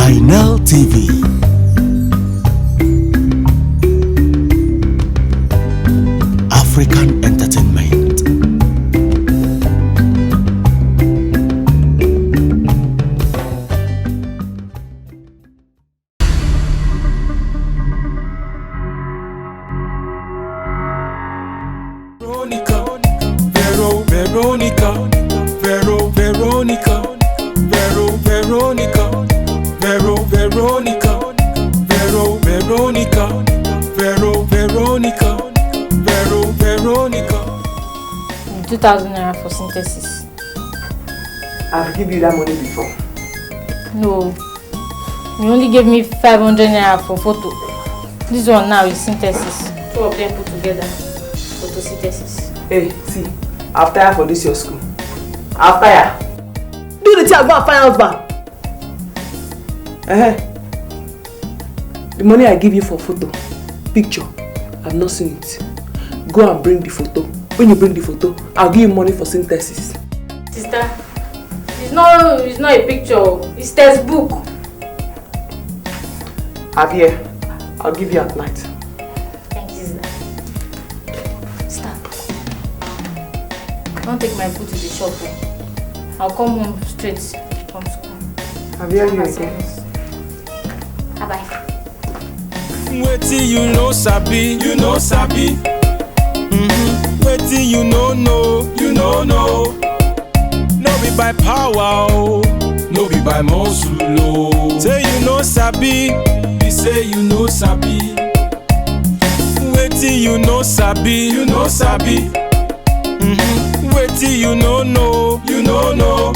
Final TV. African Entertainment. Veronica. 2,000 naira for synthesis. I've given you that money before. No. You only gave me 500 naira for photo. This one now is synthesis. Two of them put together. Photosynthesis. Hey, see, I've tired for this your school. I've tired. Do the thing and go and find husband. The money I give you for photo, picture, I've not seen it. Go and bring the photo. When you bring the photo, I'll give you money for synthesis. Sister, it's not a picture. It's textbook. Javier, I'll give you at night. Thank you, sister. Stop. Don't take my food to the shop. I'll come home straight from school. Javier, you again. Bye-bye. Wetin you know sabi, you know sabi. Wetin you know you know. No be by power, oh. No be by muscle, oh. Say you know sabi, be say you know sabi. Wetin you know sabi, you know sabi. Wetin you know you know.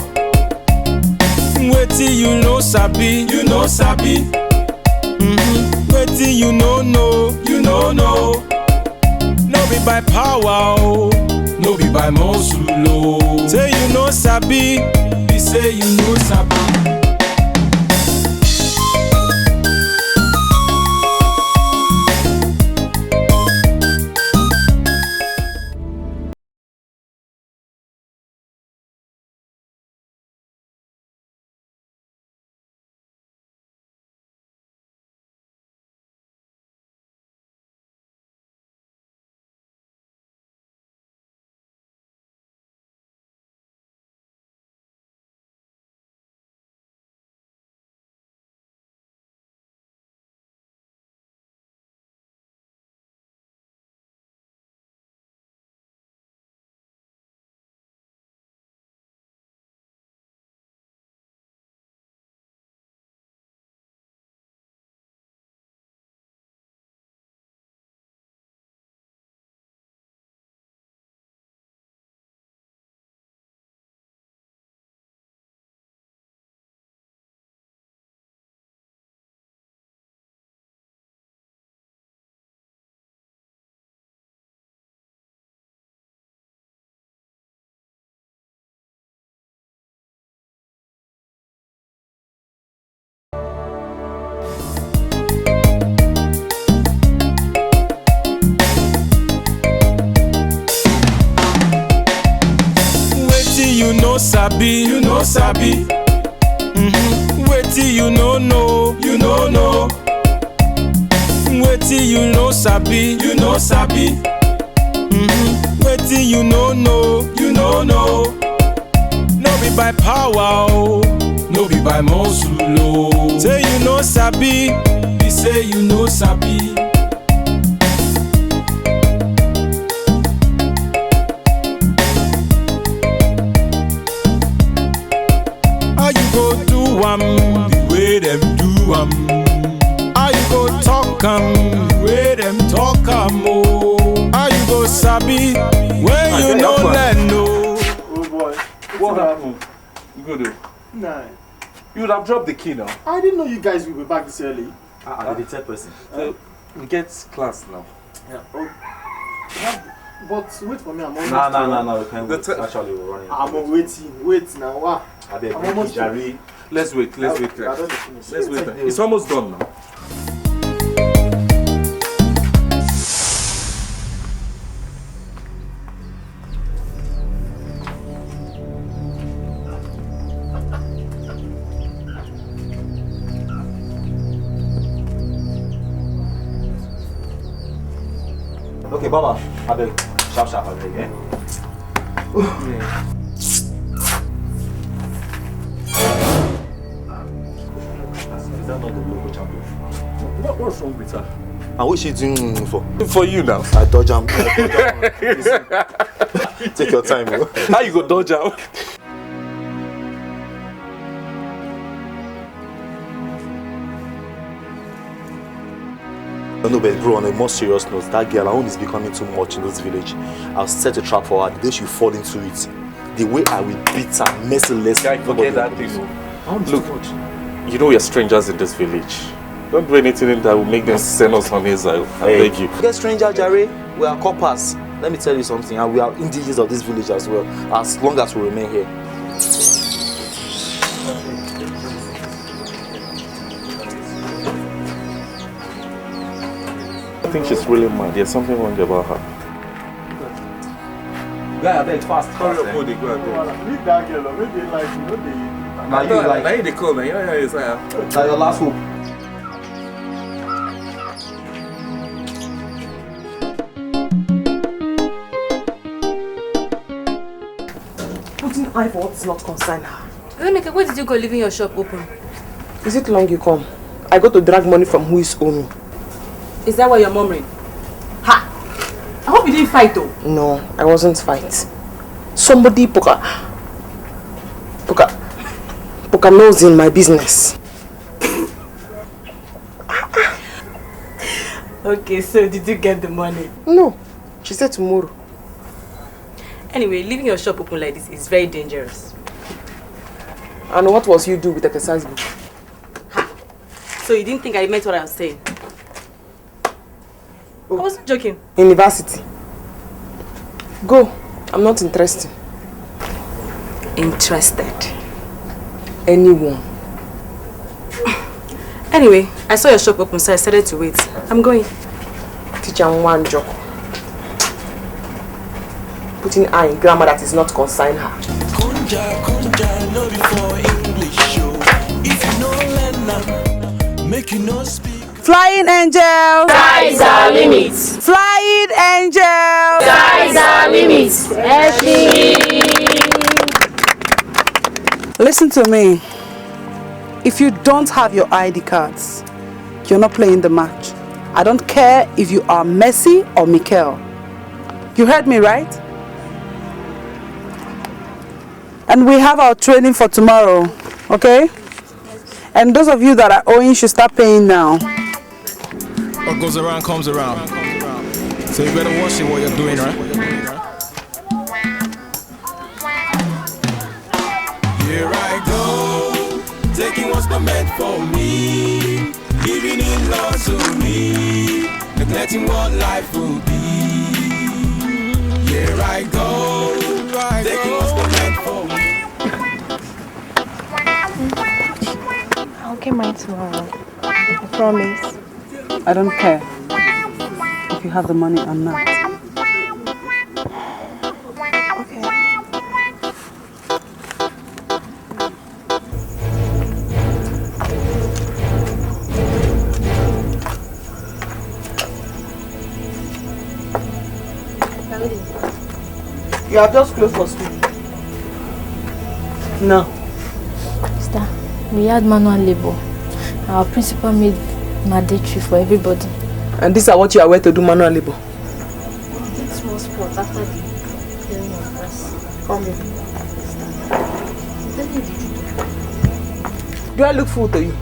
Wetin you know sabi, you know sabi. Wetin you know you know. No be by power, oh. No be by muscle, oh. Say you know sabi, be say you know sabi. Sabi, you know sabi. Wetin you know you know. Wetin you know sabi, you know sabi. Wetin you know you know. No be by power, oh. No be by muscle, oh. Say you know sabi, be say you know sabi. The way them do how you go talk the way them talk oh. How you go sabi when you know that no. Oh boy, what happened? Good. Nah. You would have dropped the key now. I didn't know you guys would be back this early. I'm the third person. So we get class now. Yeah. Oh. Yeah. But wait for me, I'm almost. No, we can't wait. Actually, we're running. I'm waiting. Wait now. Wow. I'm almost. Let's wait. Let's wait. It's almost done now. Okay, Baba. I beg. Sharp, I beg, eh? Yeah. Is that not the local champion? What's wrong with her? And what is she doing for? For you now. I dodge him. Take your time, bro. How you go dodge out? No, but bro, on a more serious note, that girl, her own is becoming too much in this village. I'll set a trap for her. The day she fall into it, the way I will beat her mercilessly. Guy, forget that thing. Look, you know we are strangers in this village. Don't do anything that will make them send us on exile. I beg you. Get stranger, Jerry. We are coppers. Let me tell you something, and we are indigenous of this village as well, as long as we remain here. I think she's really mad. There's something wrong about her. Guy, I beg fast. Hurry up, go there. Leave that girl, or maybe like, you know, they... Now you like... Now you the call, man. Yeah, it's Now your last hope. Putting eye for what is not concern her. Emeka, where did you go leaving your shop open? Is it long you come? I go to drag money from who is owing me. Is that why you're murmuring? Ha! I hope you didn't fight though. No, I wasn't fight. Somebody poke a nose in my business. Okay, so did you get the money? No, she said tomorrow. Anyway, leaving your shop open like this is very dangerous. And what was you do with the exercise book? Ha! So you didn't think I meant what I was saying? I wasn't joking. University. Go. I'm not interested. Interested? Anyone. Anyway, I saw your shop open, so I started to wait. I'm going. Teacher one joke. Putting eye in grammar that is not concern her. Kunja, no before English show. If you know learn now, make you no speak. Flying angels! Skies are limits. Flying angels! Skies are limits. Listen to me. If you don't have your ID cards, you're not playing the match. I don't care if you are Messi or Mikel. You heard me, right? And we have our training for tomorrow, okay? And those of you that are owing should start paying now. What goes around comes around. So you better watch it what you're doing, right? Here I go, taking what's not meant for me, giving in love to me, neglecting what life will be. Here I go, taking what's not meant for me. I'll get mine tomorrow. I promise. I don't care if you have the money or not. Okay. You have just closed for school. No. Sister, we had manual labor. Our principal made mandatory for everybody. And these are what you are aware to do manual labor. Small sport after the clearing of grass. Come here. Do I look fool to you?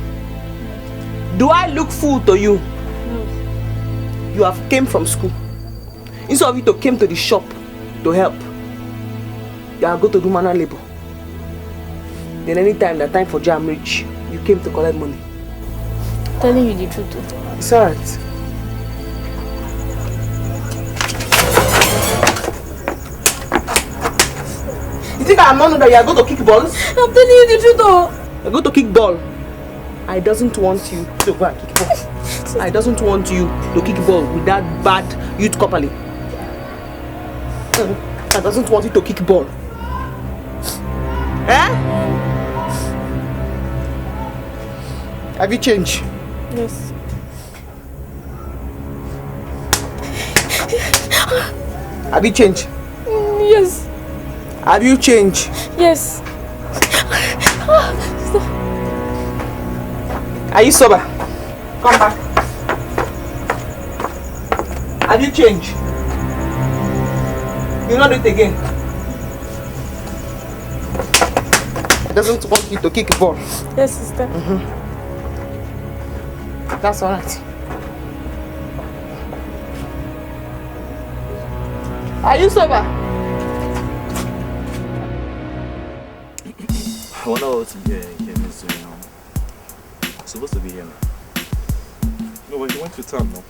Do I look fool to you? No. You have came from school. Instead of you to came to the shop to help, you are going to do manual labor. Then anytime the time for jam reach, you came to collect money. I'm telling you the truth. It's alright. You think I'm not know that you are going to kick balls? I'm telling you the truth though. You're going to kick ball. I doesn't want you to go and kick ball. I doesn't want you to kick ball with that bad youth company. I doesn't want you to kick ball. Eh? Have you changed? Yes. Have you changed? Yes. Have you changed? Yes. Are you sober? Come back. Have you changed? You not do it again. He doesn't want you to kick a ball. Yes, sister. That's alright. Are you sober? I wonder what's here is doing now. Supposed to be here now. No, but he went to town now.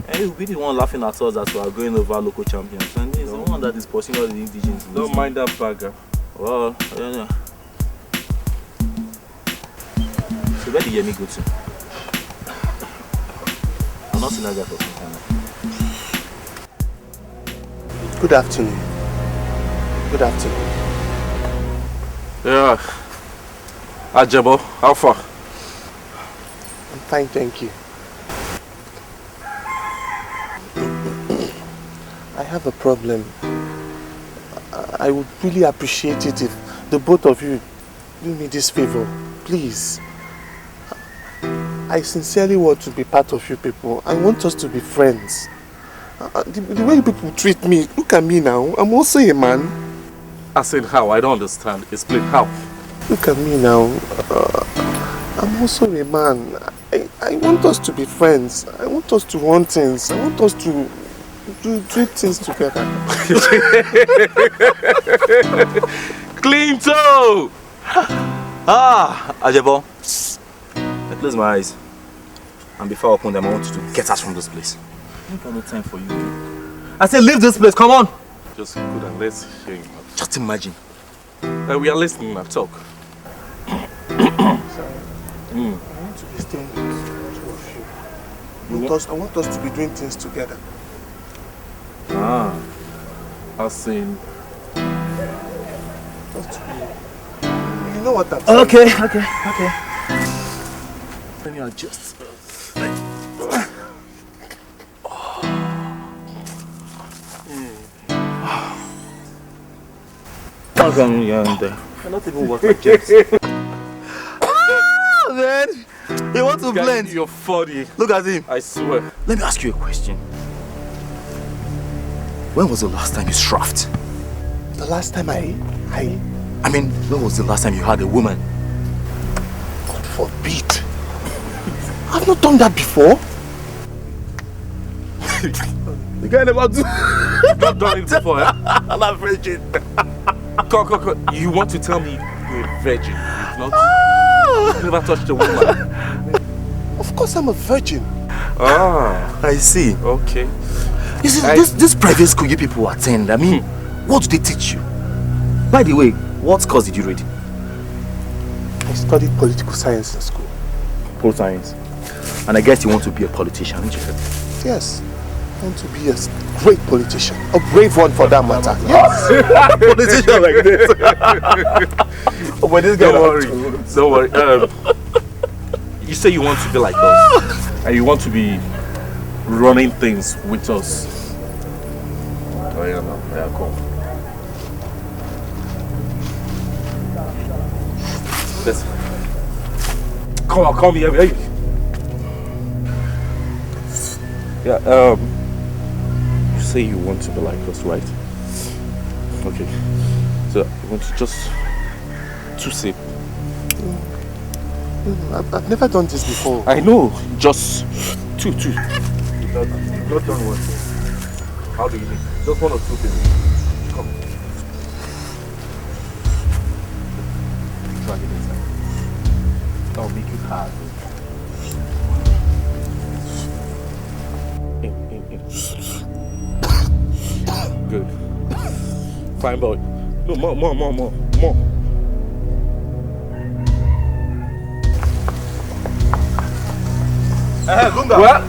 And he'll be the one laughing at us as we are going over local champions. And he's the one that is pursuing all the indigenous. Don't mind that bagger. Well, I don't know. So where did Yemi go to? I'm not seeing that guy for some time. Good afternoon. Good afternoon. Yeah. Ajabo, how far? I'm fine, thank you. I have a problem. I would really appreciate it if the both of you do me this favor, please. I sincerely want to be part of you people. I want us to be friends. The way people treat me, look at me now. I'm also a man. I said how? I don't understand. Explain how. Look at me now. I'm also a man. I want us to be friends. I want us to run things. I want us to do things together. Clinto! Ajabo. I close my eyes. And before I open them, I want you to get us from this place. I don't have no time for you. I said leave this place, come on! Just good and let's hear him. Just imagine. We are listening now, talk. I want to be staying with two of you. I want us to be doing things together. I seen. You know what I'm saying? Okay. Let me adjust. How come you're in there? I'm not even worth it, James. Man! You want to blend? You're funny. Look at him. I swear. Let me ask you a question. When was the last time you straffed? The last time I mean, when was the last time you had a woman? God forbid. I've not done that before. The guy never do. You've not done it before, eh? I'm not virgin. Come. You want to tell me you're a virgin? You've never touched a woman? Of course I'm a virgin. I see. Okay. You see, this private school you people attend, I mean, what do they teach you? By the way, what course did you read? I studied political science in school. Political science. And I guess you want to be a politician, don't you? Yes. I want to be a great politician. A brave one for that matter. Yes. Politician like this. But this guy, don't worry. You say you want to be like us. And you want to be running things with us. Oh yeah, no. Yeah, cool. Listen. Come here. Yeah, you say you want to be like us, right? Okay. So you want to just sip? I've never done this before. I know, just two. Not done one. How do you think? Just one or two things. Come. Try it inside. I'll make it hard. In. Good. Fine boy. No, more. Lunga. What?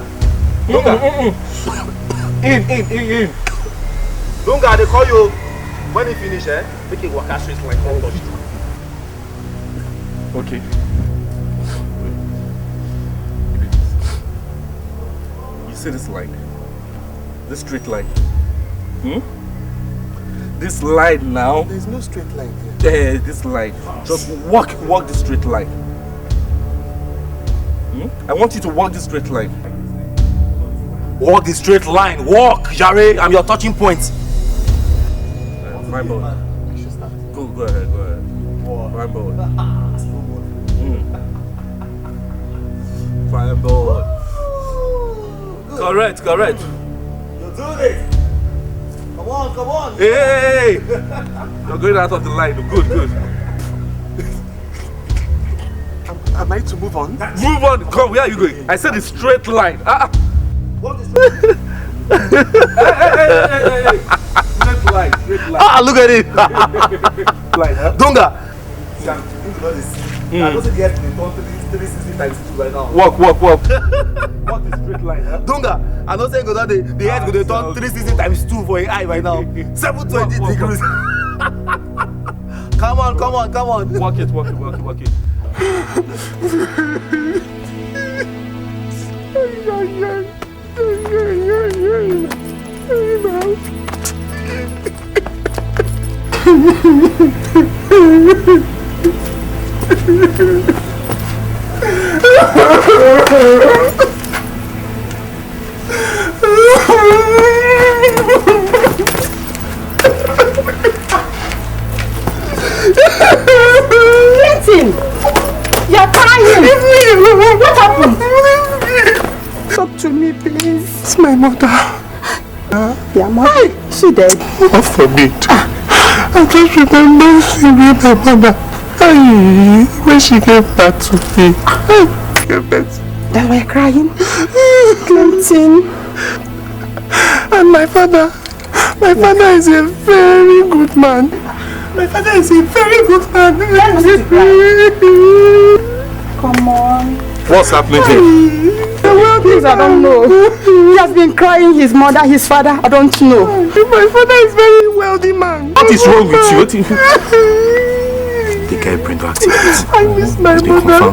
Lunga. In. Lunga, they call you. When you finish, make it walk out straight like that. Okay. You see this line? This straight line? this line now. There's no straight line here. This line. Just walk the straight line. I want you to walk the straight line. Walk the straight line. Walk, Jare. I'm your touching point. My boy. Go ahead. My boy. My boy. Correct. You do it. Come on. Hey! You're going out of the line. Good. Am I to move on? Move on. Come, where are you going? I said the straight line. Walk the straight Hey. Straight line. look at it. Line, huh? Dunga. I don't see the head in 360 times 2 right now. Walk. Walk the straight line, huh? Dunga. I don't say the head go to turn 360 times 2 for an eye right now. 720 degrees. Come on. Walk it. Clinton! You're crying! What happened? Talk to me, please. It's my mother. Your mother? She dead? God forbid. I just remember seeing my mother. When she gave birth to me. Then we're crying. Clinton. And my father is a very good man. Come on. What's happening here? Please, I don't know. He has been crying, his mother, his father, I don't know. My father is very wealthy man. What is wrong with you? Dikeh, bring back activities. I miss my mother.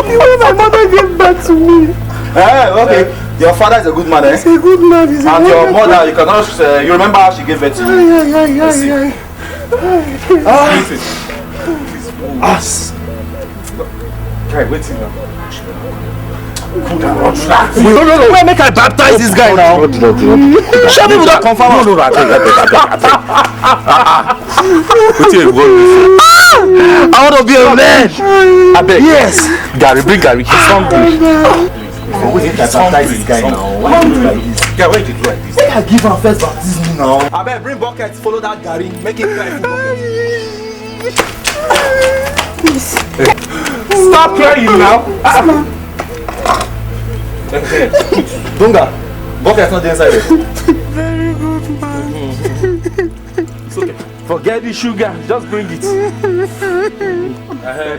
When my mother gave birth to me. Okay. Your father is a good man, eh? He's a good man. And your mother, you cannot. You remember how she gave birth to you? Us. Right, wait till now. No, make I baptize this guy now. Show me that confirm. I want to be a man. I beg. Yes. Gary, bring Gary. He's hungry. Make I baptize this guy now. Why do you do like this? Yeah, why did you do like this? Make I give him first baptism now. I beg, bring buckets. Follow that Gary. Make him cry. Please. Stop crying now. Dunga, bucket's not inside there. Very good man. It's okay. Forget the sugar. Just bring it.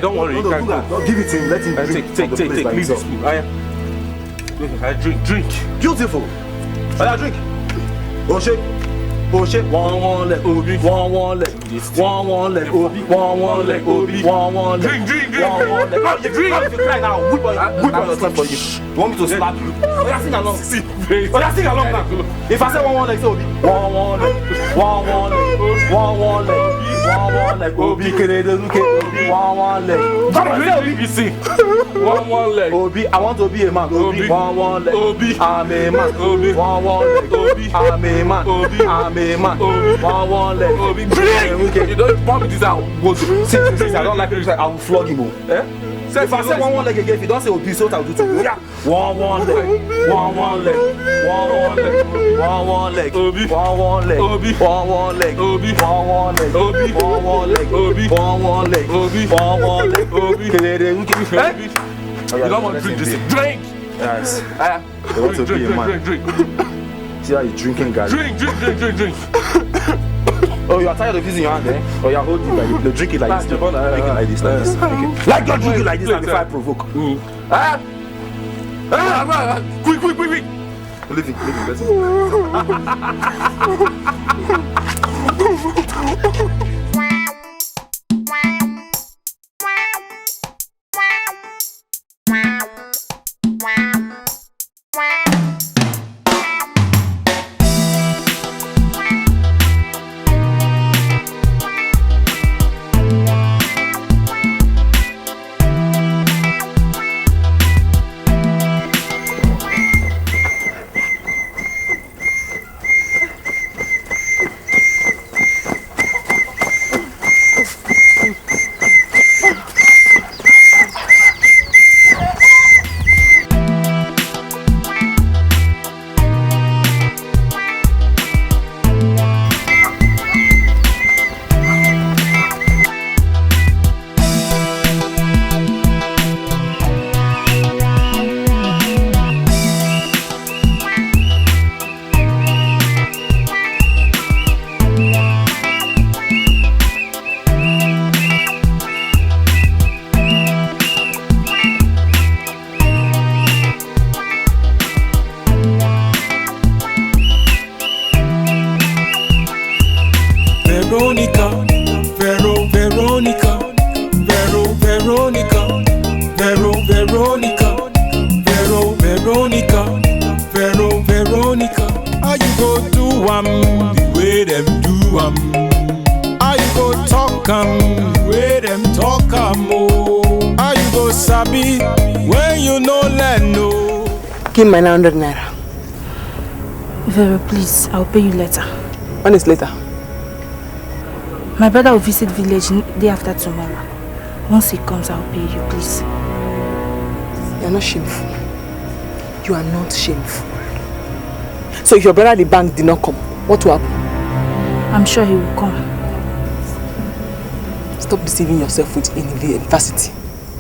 Don't worry. You can go. Give it to him. Let him drink. Take. Leave this spoon. I drink. Beautiful. Drink. Oshe, one leg, Obi, one leg, one leg, Obi, one leg, Obi, one leg. Drink. One leg. You drink. If you cry now, whip on yourself for you. You want me to slap you? Oh, yeah, sing along. Sing along now. If I say one leg, say Obi, one leg, one leg, Obi, one leg. You see. One leg. Obi, I want to be a man. Obi, one leg. Obi, I'm a man. Obi, one leg. Obi, I'm a man. Obi, I'm a man. One leg. Obi, you don't promise this out. Since I don't like it, I will flog him. So if I say one leg again, if you don't say Obi, so what I'll do to you? Yeah. One leg. One leg. Obi, one leg. Obi, one leg. Obi, one leg. Obi, one leg. Obi, one leg. Obi, one leg. Obi. You don't want to drink this. Drink. Yes. They want to be a man. Drink. See how you're drinking, guys. Drink. Oh, you are tired of using your hand, eh? Or you are holding like this. Drink it like this. Drink it like this. Okay. Like don't drink it like this. Before I provoke. Quick. Leave it. sabi, when you no learn no. Give me my 900 naira. Vero, please, I'll pay you later. When is later? My brother will visit village day after tomorrow. Once he comes, I'll pay you, please. You're not shameful. You are not shameful. So if your brother at the bank did not come, what will happen? I'm sure he will come. Stop deceiving yourself with university.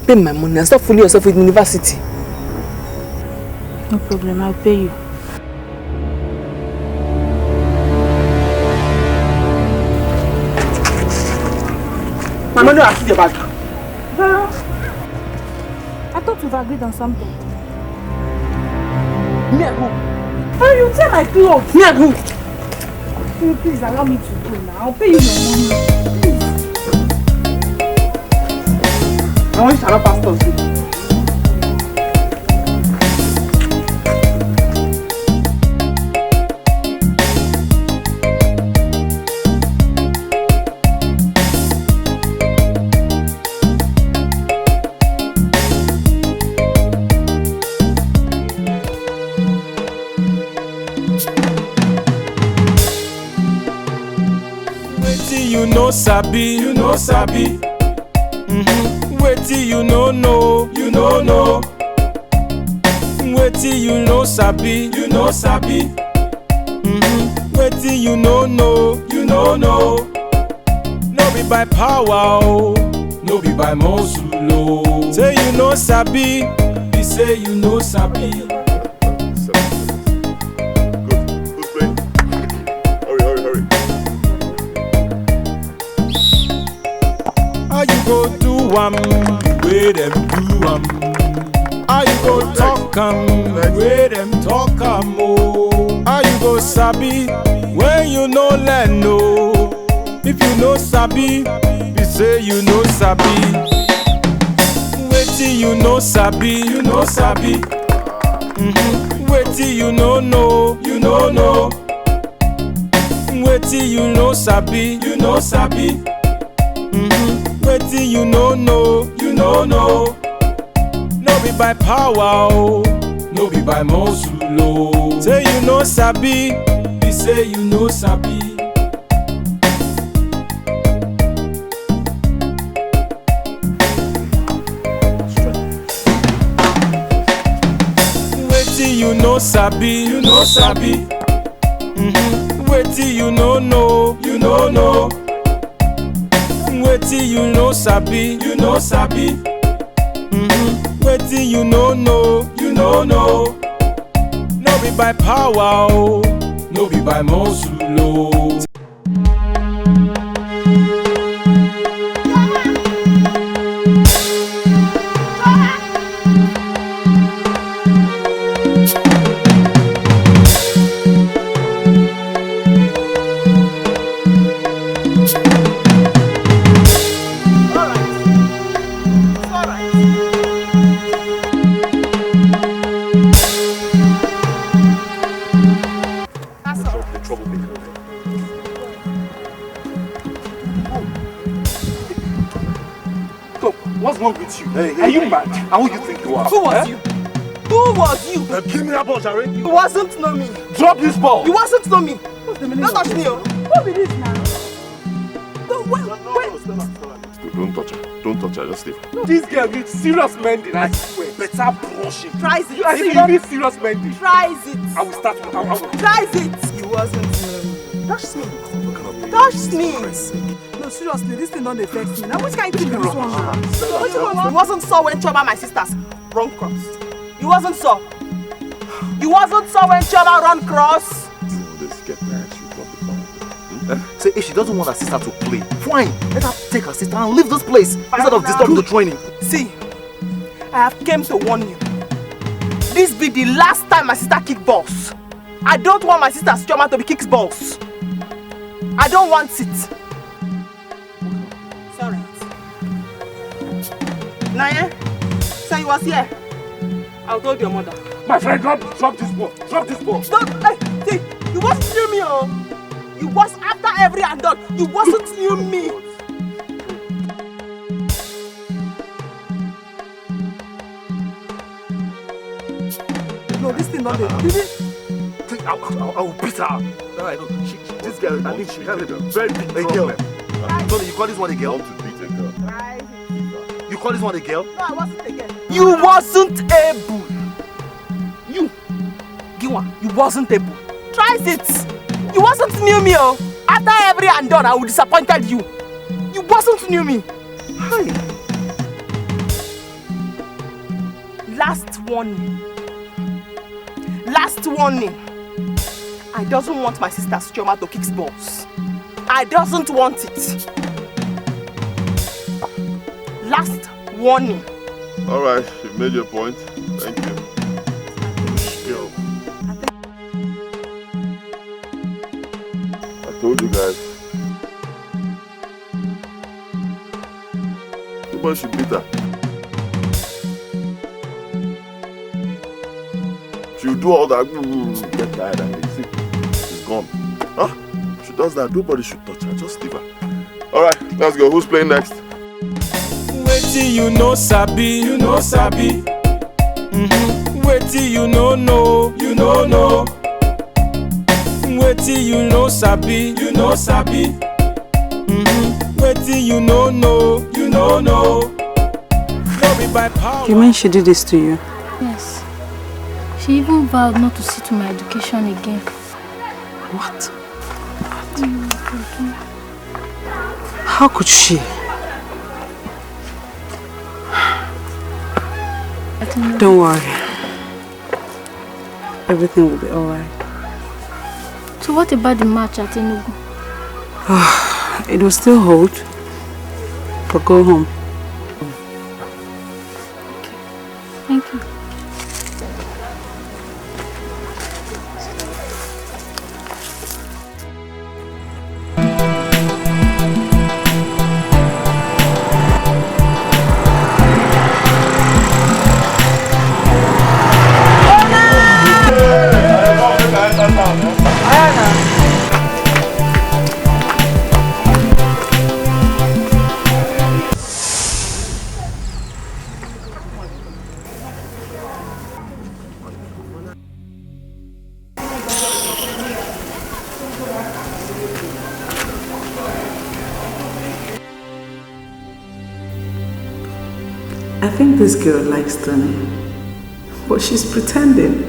Pay my money and stop fooling yourself with university. No problem, I'll pay you. Mama, no, I see the bag. Vero, I thought we've agreed on something. Me and who? Oh, you tear my clothes. Me and who? Please allow me to go now. I'll pay you your money. Please. I want you to allow pastors to. You know sabi, Wetin you no know, Wetin you know sabi, Wetin you no know, No be by power, oh, no be by muscle, oh. Say you know sabi, be say you know sabi. How you go do where them do How you go talk where them talk oh. How you go sabi when you no learn no. If you no sabi, be say you no sabi. Wetin you no sabi, Wetin you no know, Wetin you no sabi, Wetin you no know, No be by power, oh, no be by muscle, oh. Say you no sabi, be say you no sabi. Wetin you no sabi, Wetin you no know, Wetin you no sabi, Wetin you no know, No be by power, oh, no be by muscle, oh. What's wrong with you? Hey, are you mad? And who you think you are? Who was you? Who was you? Give me that ball, Jerry. You wasn't know me. Drop this ball. You wasn't know me. What's the meaning? Don't touch me, oh. What be this now? Wait. Don't touch her. Don't touch her. Just leave. This girl needs serious mending, I swear. Better brushing. Try it. I think you need serious mending. Try it. I will start. Try it. You wasn't know me. Touch me. Touch me. No, seriously, this thing don't affect me. Now which kind of thing is this one? You wasn't saw when Choma my sisters run cross. You wasn't saw. You wasn't saw when Choma run cross. Let's get married. Say if she doesn't want her sister to play, fine. Let her take her sister and leave this place instead of disturbing the training. See, I have came to warn you. This be the last time my sister kick balls. I don't want my sister's Choma to be kicked balls. I don't want it. Sorry. Naya, say you was here. I told your mother. My friend, drop this ball. Drop this ball. Don't, see, you wasn't near me, oh. You was after every adult. You wasn't near me. this thing not there. I will beat her. Now I know. This girl, I think she has a very big problem. Tony, you call this one a girl? To beat a girl. You call this one a girl? No, I wasn't a girl. You wasn't able. You, Giwa, you wasn't able. Try it. You wasn't knew me, oh. After every and done, I would disappointed you. You wasn't knew me. Hi. Last warning. Last warning. I doesn't want my sister Chioma to kick balls. I doesn't want it. Last warning. Alright, you made your point. Thank you. Yo. I told you guys. Nobody should beat her. She'll do all that, get tired and get sick. She's gone. Huh? She does that, nobody should touch her. Just leave her. Alright, let's go. Who's playing next? Wetin you know sabi, you know sabi. Wetin you know you know. Wetin you know sabi, you know sabi. Wetin you know you know. No be by power. You mean she did this to you? Yes. She even vowed not to see to my education again. What? How could she? Don't worry. Everything will be alright. So what about the match at Enugu? It will still hold. But go home. Thank you. I think this girl likes Tony, but she's pretending.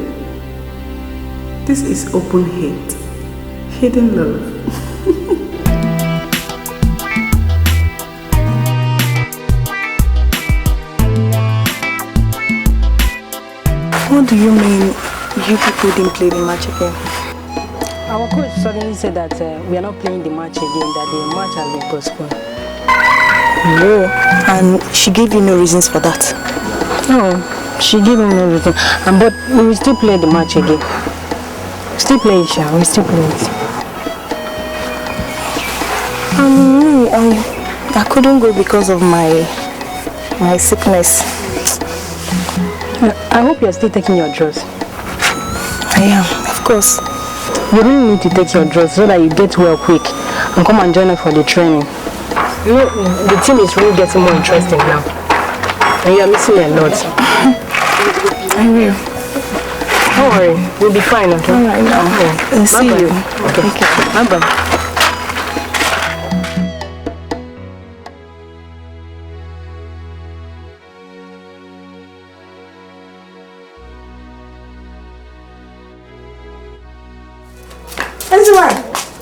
This is open hate, hidden love. What do you mean you people didn't play the match again? Our coach suddenly said that we are not playing the match again, that the match has been postponed. No, and she gave you no reasons for that. No, she gave him no reason. But we will still play the match again. Still play it, we still play it. I couldn't go because of my sickness. I hope you are still taking your drugs. I am, of course. You really need to take your drugs so that you get well quick and come and join us for the training. You know, the team is really getting more interesting now. And you are missing a lot. I will. Don't worry, we'll be fine, okay? Alright, now. Bye-bye. See you. Okay. Bye-bye.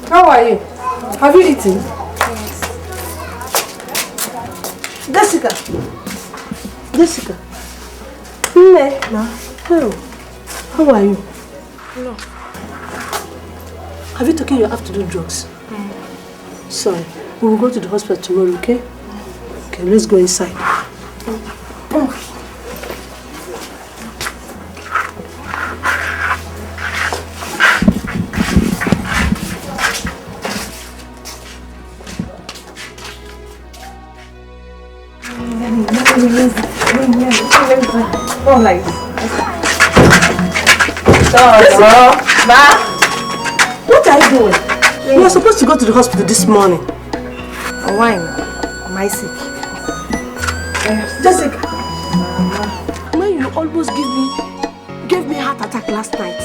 How are you? Have you eaten? Yes. Jessica. No. Hello. How are you? No. Have you taken your afternoon drugs? Sorry. We will go to the hospital tomorrow, okay? Okay, let's go inside. Oh, like what are you doing? You were supposed to go to the hospital this morning. Why? Am I sick? Jessica, when you always give me gave me a heart attack last night.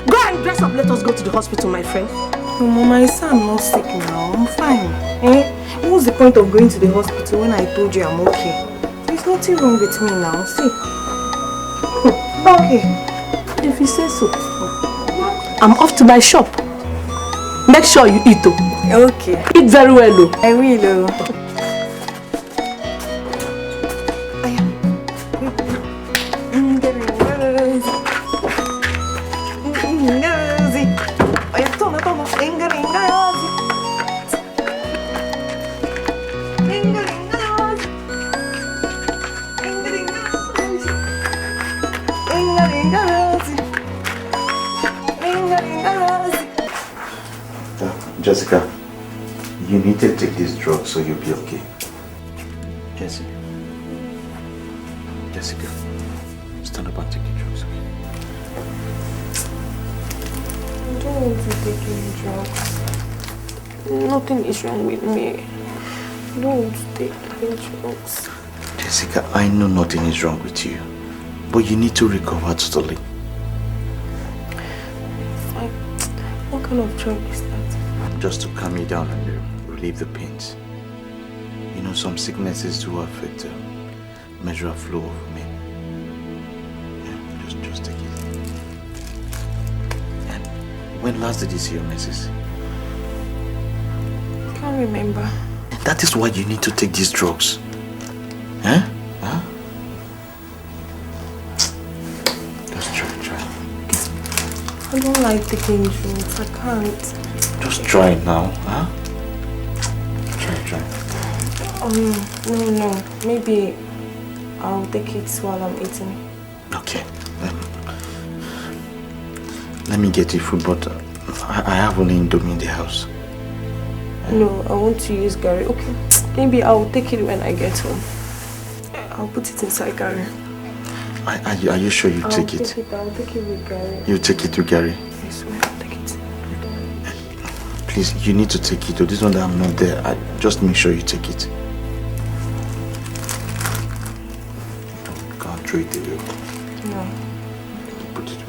Go and dress up. Let us go to the hospital, my friend. No, Mama, I say I'm not sick now. I'm fine. What's the point of going to the hospital when I told you I'm okay? There's nothing wrong with me now. See? Okay. If you say so. I'm off to my shop. Make sure you eat, though. Okay. Eat very well, though. I will, Jessica, you need to take this drug so you'll be okay. Jessica, stand up and take the drugs, okay? I don't want to take any drugs. Nothing is wrong with me. I don't want to take any drugs. Jessica, I know nothing is wrong with you, but you need to recover totally. Fine. What kind of drug is that? Just to calm you down and relieve the pains. You know, some sicknesses do affect the measure flow of men. Yeah, just take it. And when last did you see your missus? I can't remember. And that is why you need to take these drugs. Huh? Just try. I don't like taking drugs. I can't. Just try it now, huh? Try. No. Maybe I'll take it while I'm eating. Okay. Let me get you food, but I have only Indomie in the house. No, I want to use Gary. Okay. Maybe I'll take it when I get home. I'll put it inside Gary. Are you sure you take it? I'll take it with Gary. You take it with Gary? Yes, I'll take it. Please, you need to take it. This one that I'm not there, just make sure you take it. Can't throw it away. No. Put it away.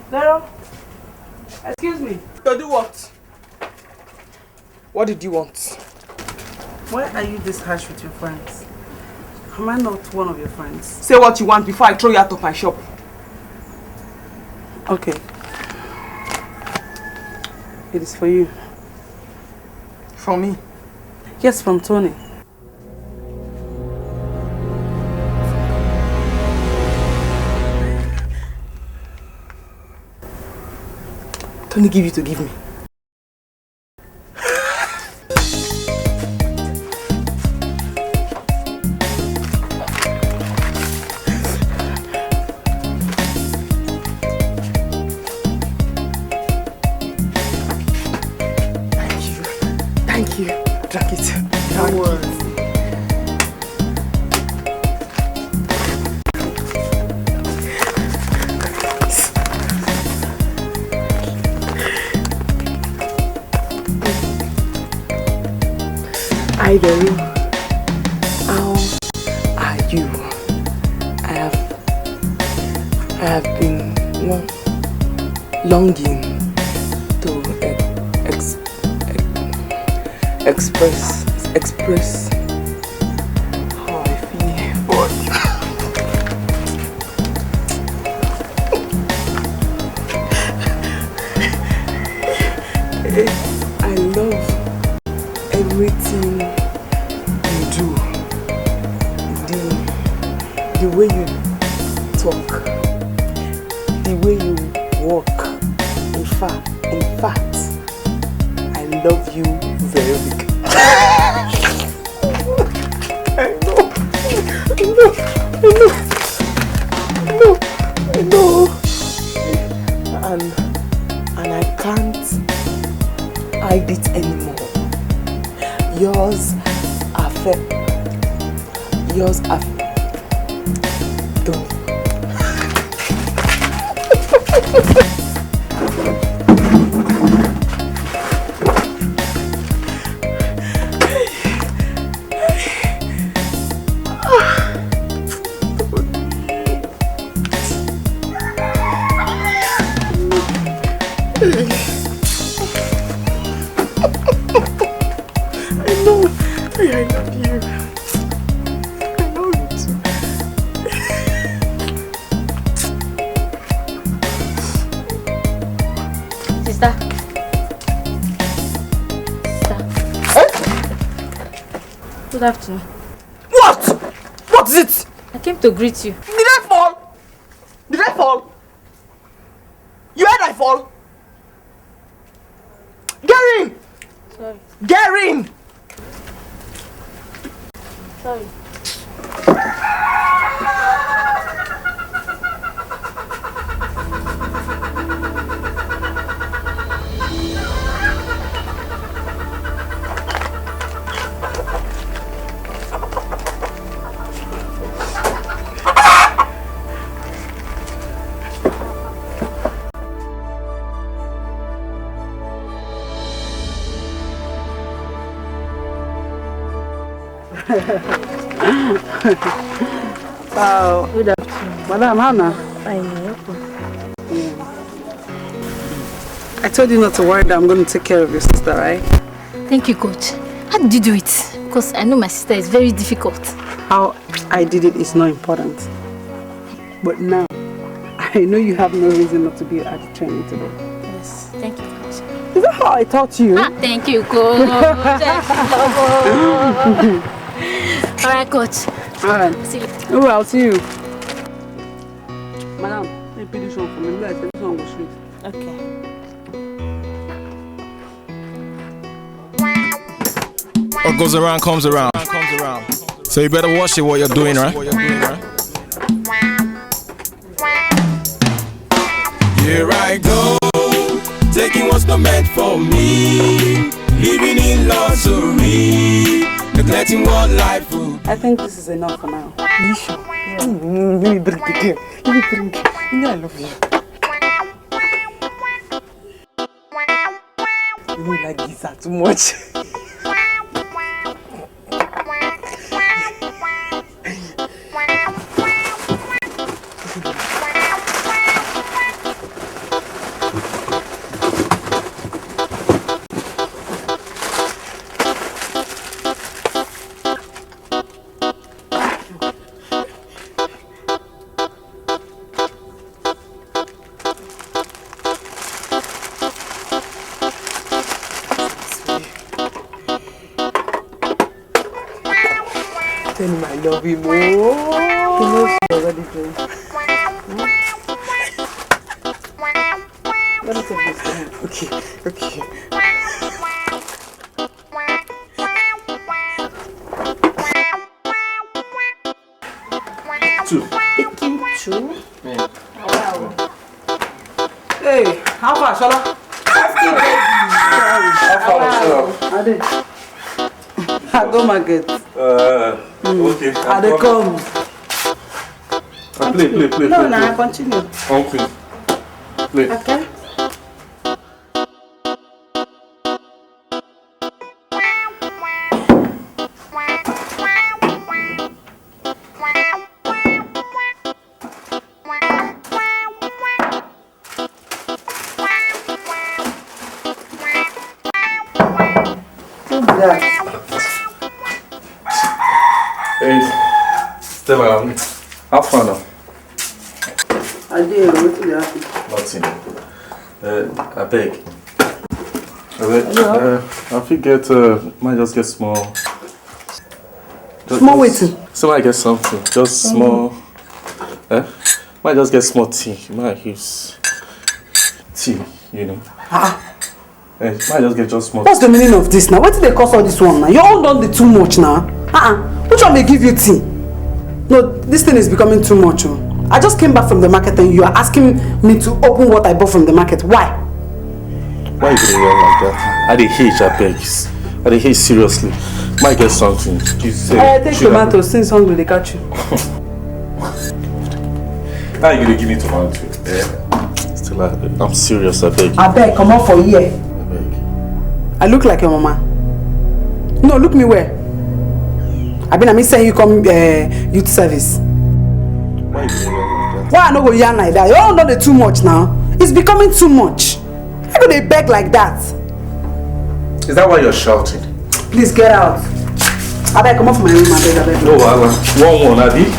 Nero, excuse me. To do what? What did you want? Why are you this harsh with your friends? Am I not one of your friends? Say what you want before I throw you out of my shop. Okay. It is for you. From me? Yes, from Tony. Tony give you to give me. Thank you. Drink it. No worries. Hi, Gary. How are you? I have been longing to express how I feel, but I love everything you do, the way you talk, the way you walk. In fact, I love you very big. I know, and I can't hide it anymore. Yours are don't. Good afternoon. What? What is it? I came to greet you. Did I fall? Did I fall? You heard I fall? Get in! Sorry. Get in! Sorry. Wow. Good afternoon. Madam Hannah. Fine. I told you not to worry that I'm going to take care of your sister, right? Thank you, Coach. How did you do it? Because I know my sister is very difficult. How I did it is not important. But now, I know you have no reason not to be at the training today. Yes, thank you, Coach. Is that how I taught you? Thank you, Coach. Alright, Coach. Alright. See you. Oh, I'll see you. Madam, let me put this one for me. Let's take this one go straight. Okay. What goes around comes around. So you better watch it what you're doing, right? Here I go, taking what's not meant for me, living in luxury, neglecting what life would. I think this is enough for now. You sure? Yeah. Let me bring it again. Let me bring it. You know I love you. You know you like Giza too much. tell him I love him. Oh, he knows you already doing. Let me take this one. Okay, okay. Two. Picking two? Yeah. Wow. Hey, how far, Shola? How they? I go market. Okay. I they come. Play. No, I continue. Okay. Play. Okay. Hey, Stella, how far now? I did. What did happen? Nothing. I beg. I think might just get small. Small waiting. So might get something. Just small. Might just get small tea. Might use tea, you know. Might just get just small. What's the meaning of this now? What did they cost all this one now? You all done the too much now. Which one may give you tea? No, this thing is becoming too much. Oh. I just came back from the market and you are asking me to open what I bought from the market. Why? Why you doing like that? I dey hate, I beg. I dey hate seriously. Might get something. Take tomatoes since hungry they catch you. How you gonna give me tomato? Still, I'm serious, I beg. I beg, come on for here. I look like your mama. No, look me where? I been saying you come youth service. Why you doing like that? Why I no go yarn like that? You all know too much now. It's becoming too much. How could they beg like that? Is that why you're shouting? Please get out. I beg, come off my room, I beg. No, Alan. One, Adi.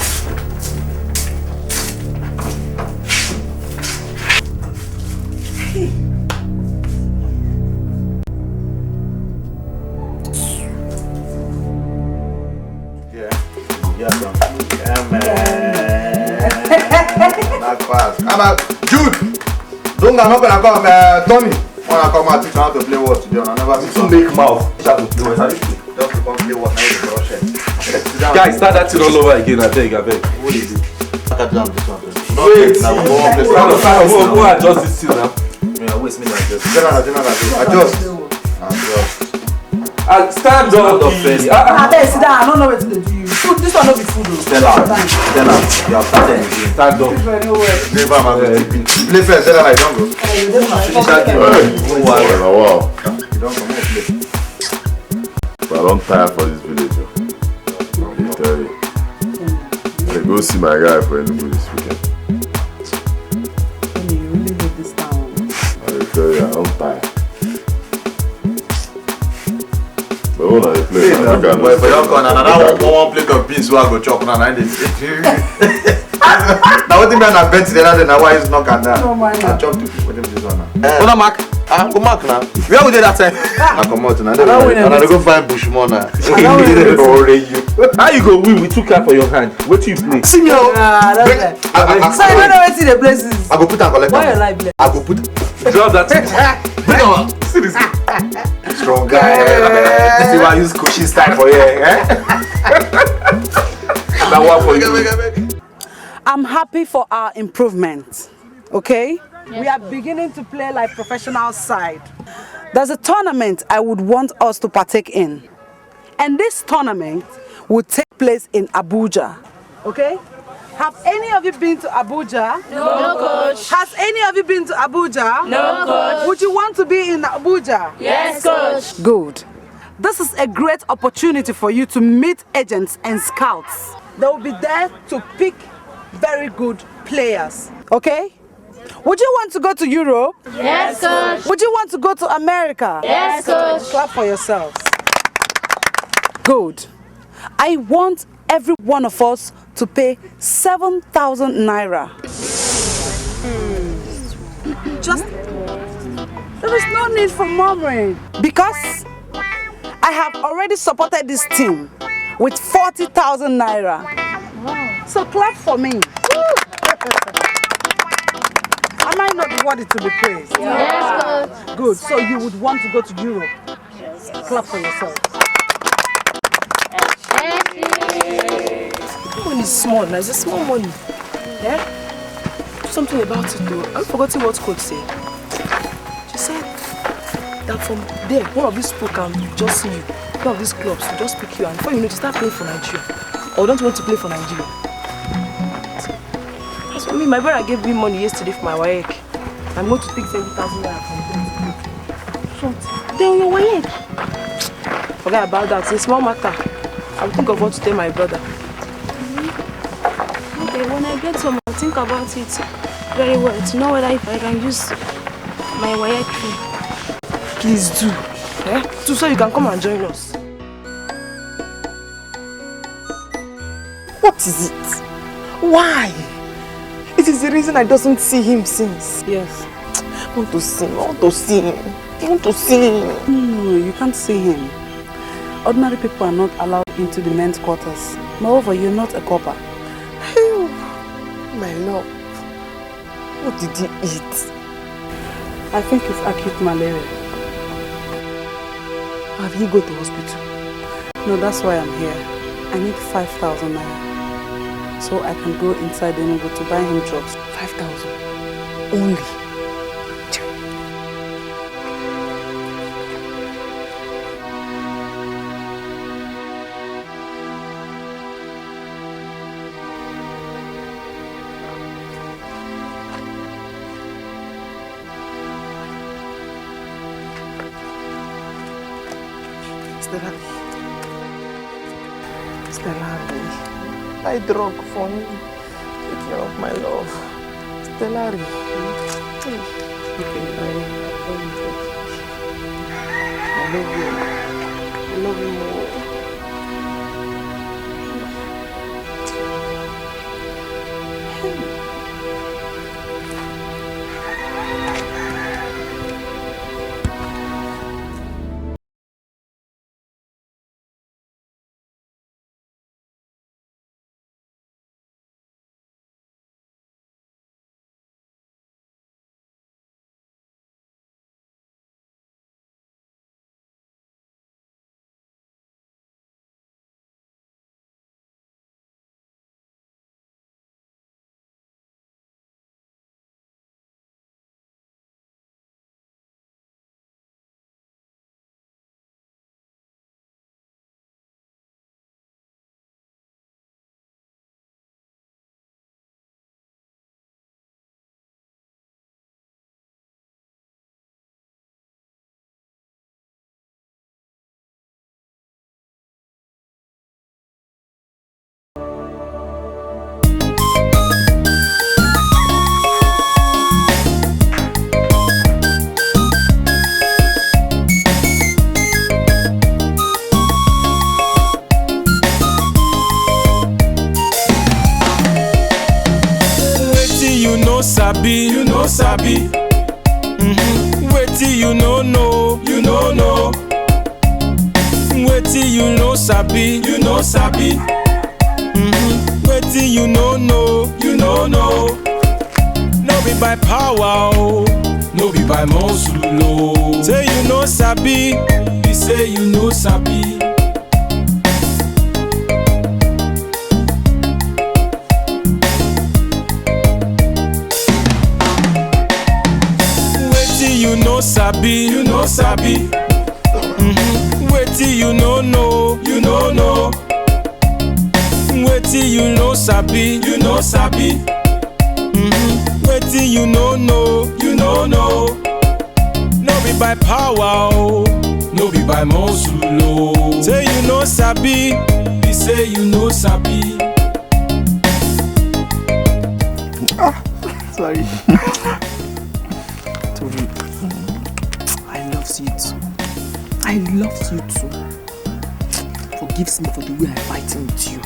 Jude! Don't go and come, Tommy. When I come out, teach you how to play what today. I never see some big mouth. Just to play what now. Guys, start that thing all over again, I beg. What is it? I can jump this one. Wait, who adjust this thing now? Waste me like this. Adjust. Stand up, Feli. I beg, sit down. I don't know what to do. Food, this one no be food. Stella, you have started again. Stand up. Play first, Stella, I don't go. Wow. You don't come on, play. But I don't tire for this village. I tell you. I go see my guy for Enugu this weekend. You really hate this town. I tell you, I don't tire. But when I play, I don't one plate of beans so I go chop now. Now what do you mean I bet the other day? Now why is not that? No man. I chop to with him this one now. What Mark? Go Mark now. Where we did that time? I come out now. And I go find Bushman now. How you go win with 2 cards for your hand? What do you play? See me out. So you don't know where to the places. I go put and collect. Why your life? I go put. Drop that thing. Bring on. See this. Strong guy. This is why I use coaching style for here. That one for you. I'm happy for our improvement. Okay? Yes. We are beginning to play like professional side. There's a tournament I would want us to partake in. And this tournament will take place in Abuja. Okay? Have any of you been to Abuja? No, coach. Has any of you been to Abuja? No, coach. Would you want to be in Abuja? Yes, coach. Good. This is a great opportunity for you to meet agents and scouts. They will be there to pick very good players. Okay? Would you want to go to Europe? Yes, coach. Would you want to go to America? Yes, coach. Clap for yourselves. Good. I want every one of us to pay 7,000 naira. Just, there is no need for murmuring. Because I have already supported this team with 40,000 naira. Wow. So clap for me. Am I not worthy to be praised? Yes, good. So you would want to go to Europe? Yes. Clap for yourself. Money is small, now it's a small money. Yeah? Do something about it though. I've forgotten what coach said. She said that from there, one of these people can just see you. One of these clubs will just pick you and before you know, to start playing for Nigeria. Or don't want to play for Nigeria. As for me, my brother gave me money yesterday for my WAEC. I'm going to take 70,000 naira from them. Something. Then your WAEC. Forget about that. It's a small matter. I'll think of what to tell my brother. Okay, when I get home, I'll think about it very well to know whether if I can use my WAEC fee. Please do. Eh? So you can come and join us. What is it? Why? It is the reason I doesn't see him since. Yes. I want to see him. I want to see him. I want to see him. No, you can't see him. Ordinary people are not allowed into the men's quarters. Moreover, you're not a copper. My love, what did he eat? I think it's acute malaria. Have you go to hospital? No, that's why I'm here. I need 5,000 naira. So I can go inside the Enugu to buy him drugs. 5,000? Only? Stella, buy drug for me. Take care of my love. Stella, okay, I love you. I love you more. You know sabi. Wetin you know know. Wetin you know sabi. Wetin you know know. No be by power, oh. No be by muscle, oh. Say you know sabi. You say you know sabi. You know sabi. Wetin you know know. Wetin you know sabi. Wetin you know know. No be by power, oh. No be by muscle, oh. Say you know sabi. You say you know sabi. Sorry. I love you too. Forgives me for the way I fight with you.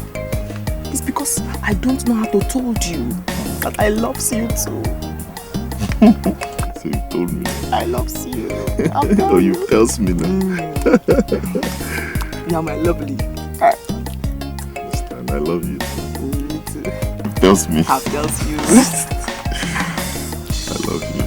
It's because I don't know how to told you that I love you too. So you told me. I love you. Oh, you tells me now. You are my lovely. I love you. Me too. Tells me. How tells you? I love you.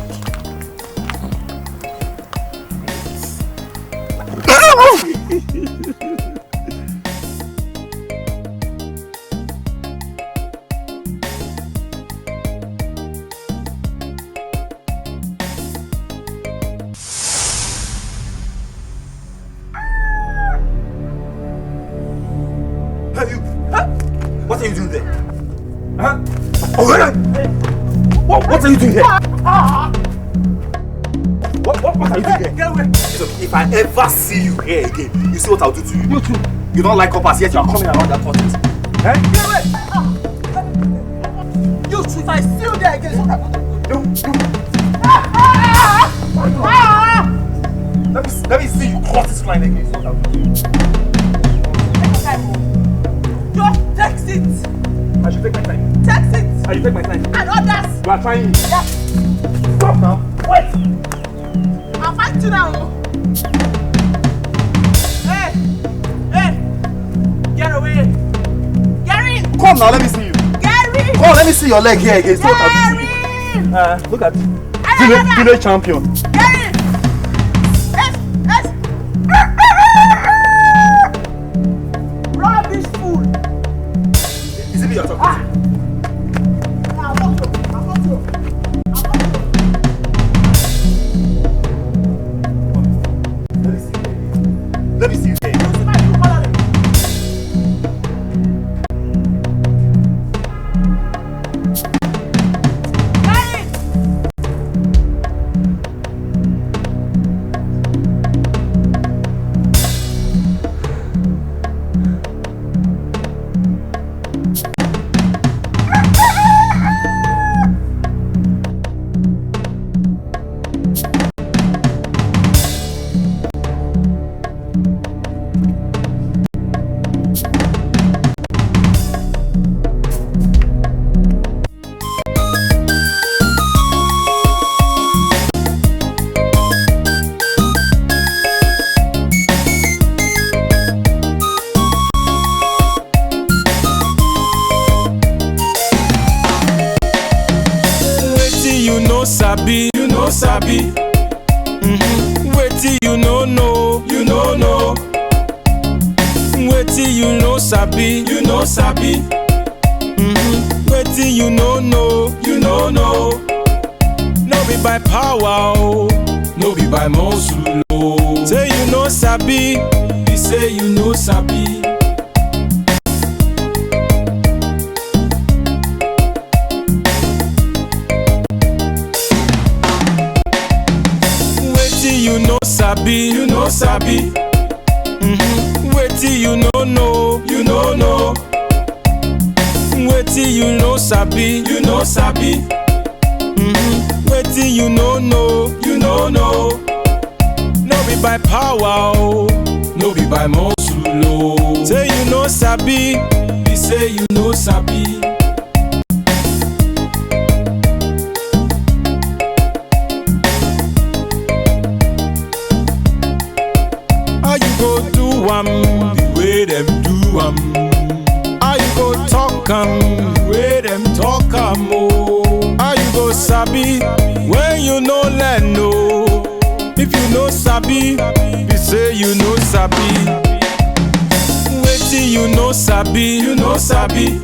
What are you doing there? Huh? Oh, what are you doing here? What are you doing here? Get away! If I ever see you here again, you see what I'll do to you. You too. You don't like coppers yet you are coming around that content. Eh? Get away! You too. If I see you there again, what I'll do. Let me see you cross this line again. What I'll do. Just text it. I should take my time. Text it. I should take my time. And others. You are trying. Yeah. Stop now. Wait. I'll fight you now. Hey. Get away. Gary. Come now, let me see you. Gary. Come on, let me see your leg here again. Gary. Look at village champion. Gary. Rubbish fool. Is it me you're talking to? Let me see you there. Sabi, you know sabi. Wetin you no know, you no know. Wetin you no sabi, you no sabi. Wetin you no know, you no know. No be by power, oh. No be by muscle, oh. Say you no sabi, you say you no sabi. You know sabi, you know sabi. Wetin you no know, you no know. Wetin you no sabi, you no sabi. Wetin you no know, you no know. No be by power, oh. No be by muscle, oh. Say you no sabi, you say you no sabi. Go do the way them do how you go talk the way them talk oh. How you go sabi when you no learn no. If you no sabi, you say you no sabi. Wetin you no sabi, you no sabi.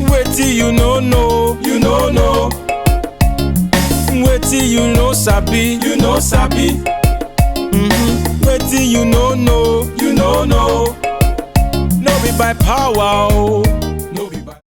Wetin you no know, you no know. Wetin you no sabi, you no sabi. Wetin you no know, you no know. No be by power, oh. No be by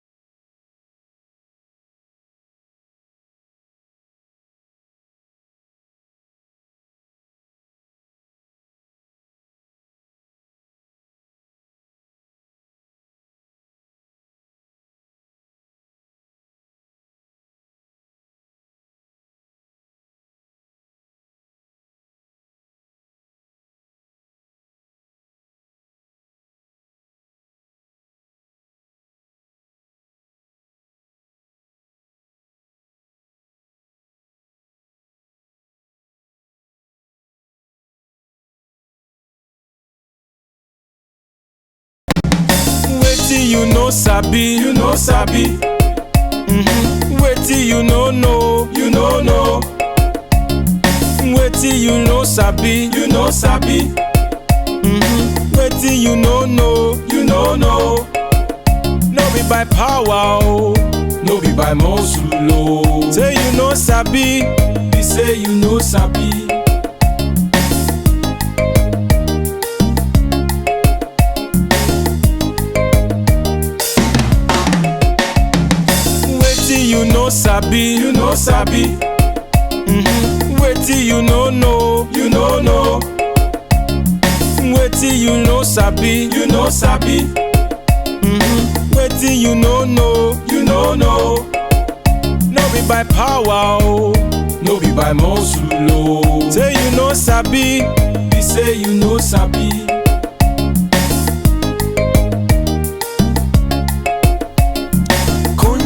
Wetin you no sabi, you no sabi. Wetin you no know, you no know. Wetin you no sabi, you no sabi. Wetin you no know, you no know. No be by power, oh, no be by muscle, oh. Say you no sabi, be say you no sabi. Wetin you no sabi, you no sabi. Wetin you no know, you no know. Wetin you no sabi, you no sabi. Wetin you no know, you no know. No be by power, oh, no be by muscle, oh. Say you no sabi, be say you no sabi.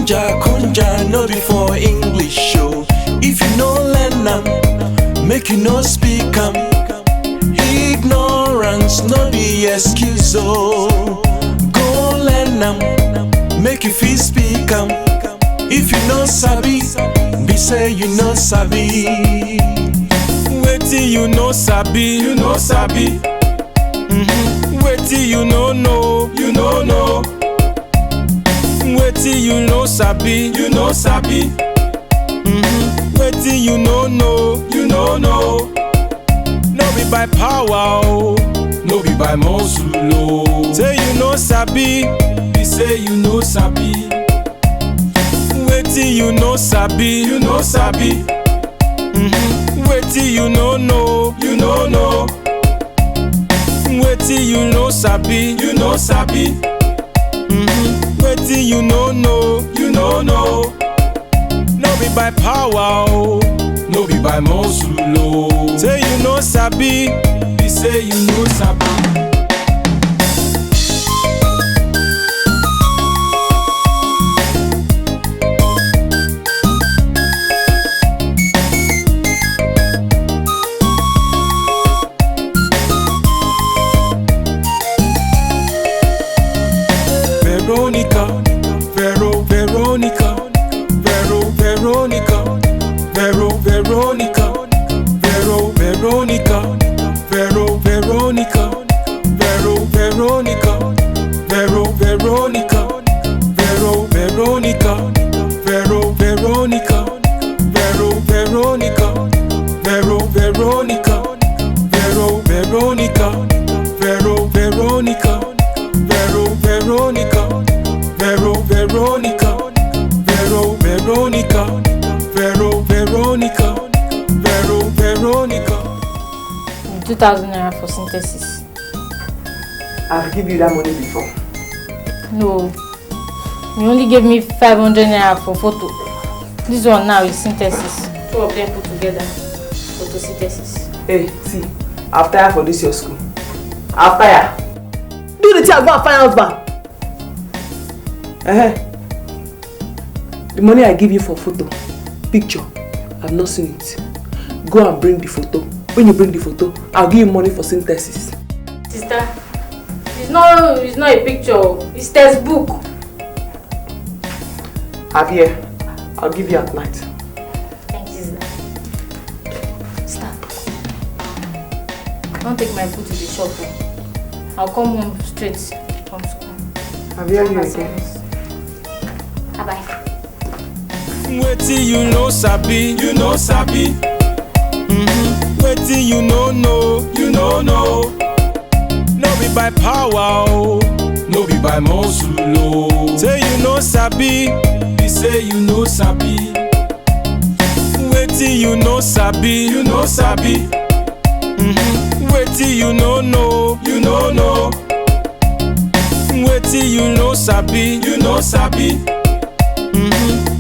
Kunja no be for English show. If you no learn am, make you no speak am. Ignorance no be excuse, oh. Go learn am, make you feel speak am. If you no sabi, be say you no sabi. Wetin you no sabi, you no sabi. Wetin you no know, you no know. Wetin you no sabi, you no sabi. Wetin you no know, you no know. No be by power, oh, no be by muscle, oh. Say you no sabi, be say you no sabi. Wetin you no sabi, you no sabi. Wetin you no know, you no know. Wetin you no sabi, you no sabi. Wetin you no know, you no know. No be by power, oh, no be by muscle, oh. Say you no sabi, be say you no sabi. 2,000 naira for synthesis. I've given you that money before. No. You only gave me 500 naira for photo. This one now is synthesis. Two of them put together. Photosynthesis. Hey, see, I've tired for this your school. I've tired. Do the thing and go and find husband. The money I give you for photo, picture, I've not seen it. Go and bring the photo. When you bring the photo, I'll give you money for synthesis. Sister, it's not a picture. It's textbook. Javier, I'll give you at night. Thank you, sister. Stop. Don't take my food to the shop. I'll come home straight from school. Javier, you again. Bye-bye. Wetin you no sabi, you no sabi. Wetin you no know, you no know. No be by power, oh, no be by muscle, oh. Say you no sabi, be say you no sabi. Wetin you no sabi, you no sabi. Wetin you no know, you no know. Wetin you no sabi, you no sabi.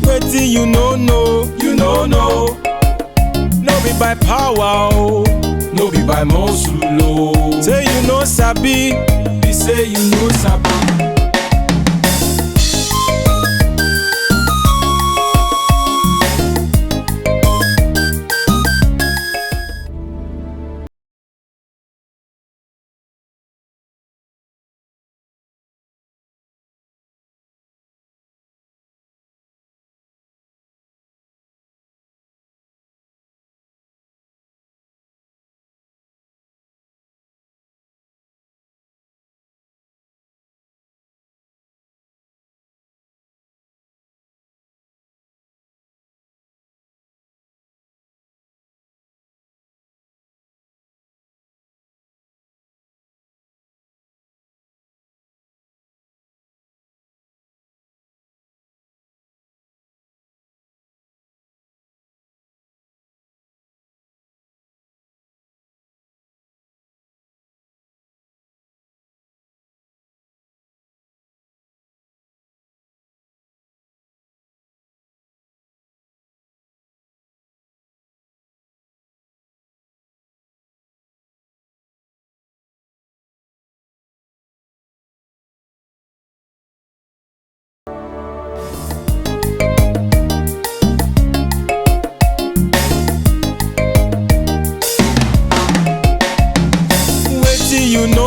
Wetin you no know, you no know. No be by power, oh, no be by muscle, oh. Say you no sabi, be say you no sabi.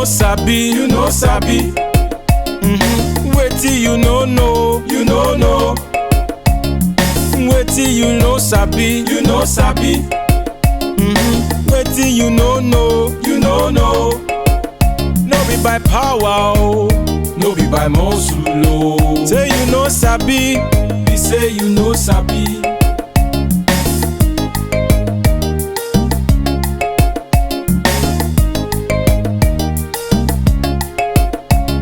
sabi, you know sabi. Wetin you no know, You know no. wetin you no sabi, You know sabi. wetin you no know. You know no. No be by power, oh. No be by muscle, oh. Say you no sabi, Be say you know sabi.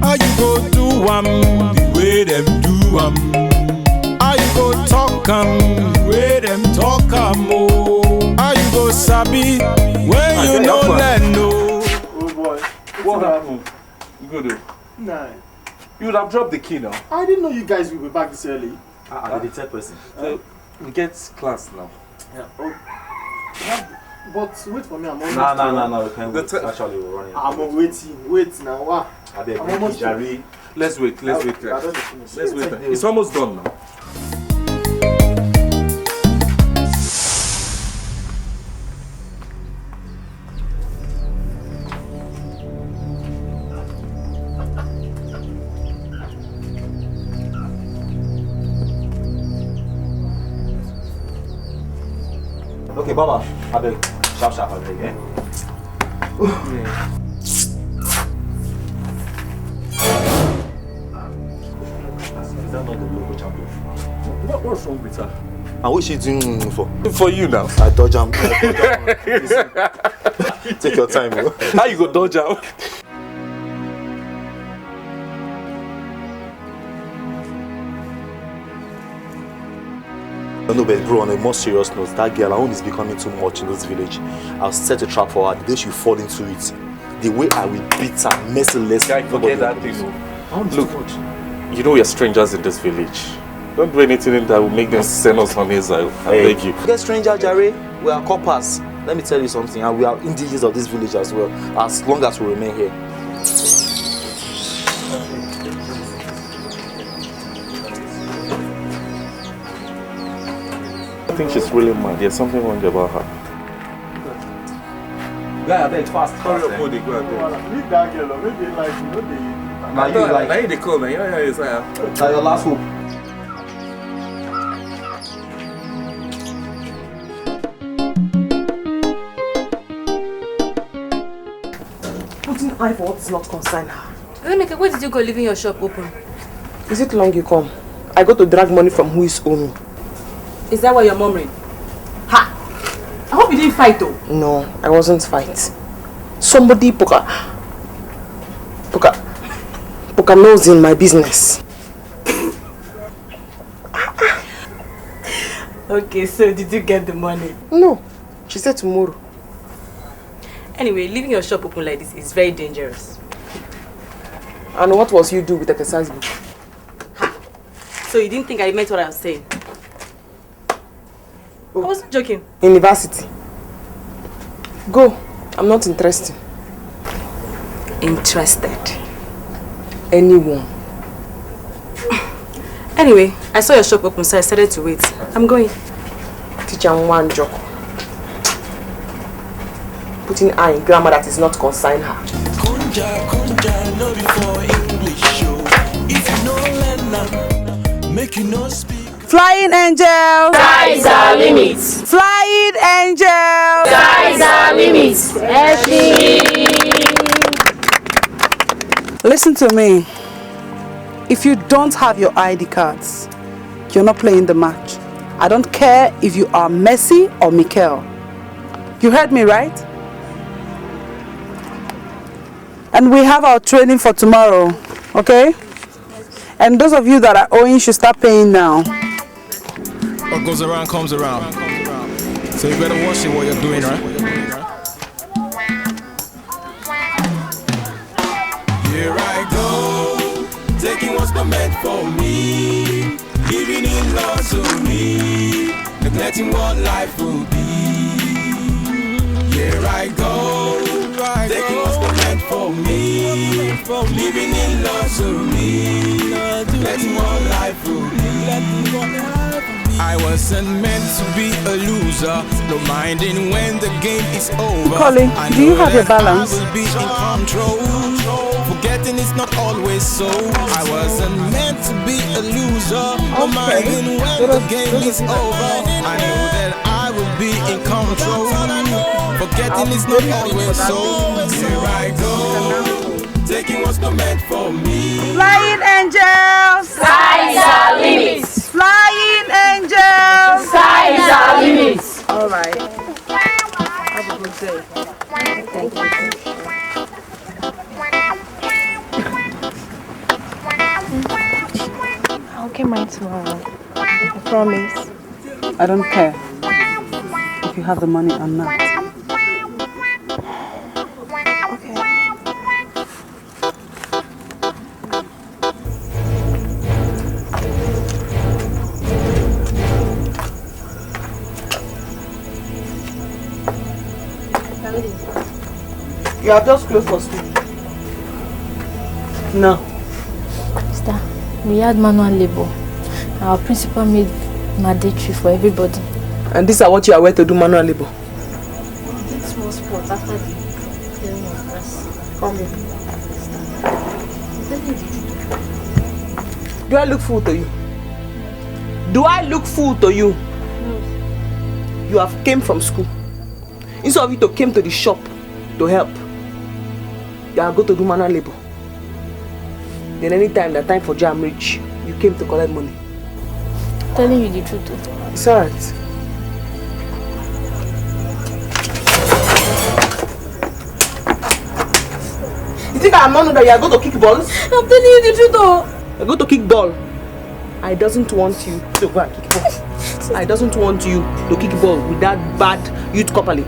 how you go do am the way them do am? How you go talk am the way them talk am, oh? How you go sabi when you no learn, no? Oh boy, what happened? Good. Nah. You would have dropped the key now. I didn't know you guys would be back this early. I'm the third person. So we get class now. Yeah. Oh. Yeah, but wait for me, I'm almost. No. We can't wait. Actually, we're running. I'm waiting. Wait now. Wow. I'm almost Jari. Let's wait. Let's wait. Let's wait. It's almost done now. Okay, Baba. I beg. Sharp, I beg, eh? Is that not the local champion? What's wrong with her? And what is she doing for? For you now. I dodge am. Take your time, bro. How you go dodge out? No, but bro, on a more serious note, that girl, her own is becoming too much in this village. I'll set a trap for her. The day she fall into it, the way I will beat her merciless. Guy, forget that thing. Look, you know we are strangers in this village. Don't do anything that will make them send us on exile. I beg you. Get stranger, Jare. We are coppers. Let me tell you something, and we are indigenous of this village as well, as long as we remain here. I think she's really mad. There's something wrong about her. Guy, I beg fast. Hurry up, Modi, go ahead. Leave that girl, or maybe like you know the. Now you like. Now you the call, man. Yeah, it's Now your last hope. Putting eye for what is not concerned her. Emeka, where did you go leaving your shop open? Is it long you come? I go to drag money from who is owing me. Is that why you're murmuring? Ha! I hope you didn't fight though. No, I wasn't fight. Somebody poker nose in my business. Okay, so did you get the money? No, she said tomorrow. Anyway, leaving your shop open like this is very dangerous. And what was you do with the exercise book? So you didn't think I meant what I was saying? I wasn't joking. University. Go. I'm not interested. Interested? Anyone. Anyway, I saw your shop open, so I started to wait. I'm going. Teacher one joke. Putting eye in grammar that is not concerned her. Kunja, no before English show. If you know learn now, make you no speak. Flying angels. Skies are limits. Flying angels. Skies are limits. Listen to me. If you don't have your ID cards, you're not playing the match. I don't care if you are Messi or Mikel. You heard me, right? And we have our training for tomorrow, okay? And those of you that are owing should start paying now. What goes around comes around. So you better watch it what you're doing, right? Here I go, taking what's not meant for me, giving in love to me, neglecting what life will be. Here I go, taking what's not meant for me, living in love to me, neglecting what life will be. I wasn't meant to be a loser, no minding when the game is over. Colin, do you have your balance? I will be in control. Forgetting it's not always so. I wasn't meant to be a loser, no minding when the game is over. I knew that I would be in control. Forgetting it's not always so. Here I go, taking what's not meant for me. Flying angels! Skies are limits. Flying angels! Skies are limits. All right. Have a good day. Thank you. I'll get mine tomorrow. I promise. I don't care if you have the money or not. You have just closed for school. No. Sister, we had manual labor. Our principal made mandatory for everybody. And these are what you are aware to do manual labor? Did small sports after the clearing of class. Come here. Do I look fool to you? Do I look fool to you? No. You have came from school. Instead of you to came to the shop to help, you are going to do manual labor. Then anytime that time for jam reach, you came to collect money. I'm telling you the truth. It's alright. You think I'm not know that you are going to kick balls? I'm telling you the truth though. You're going to kick ball. I doesn't want you to go and kick ball. I doesn't want you to kick ball with that bad youth couple.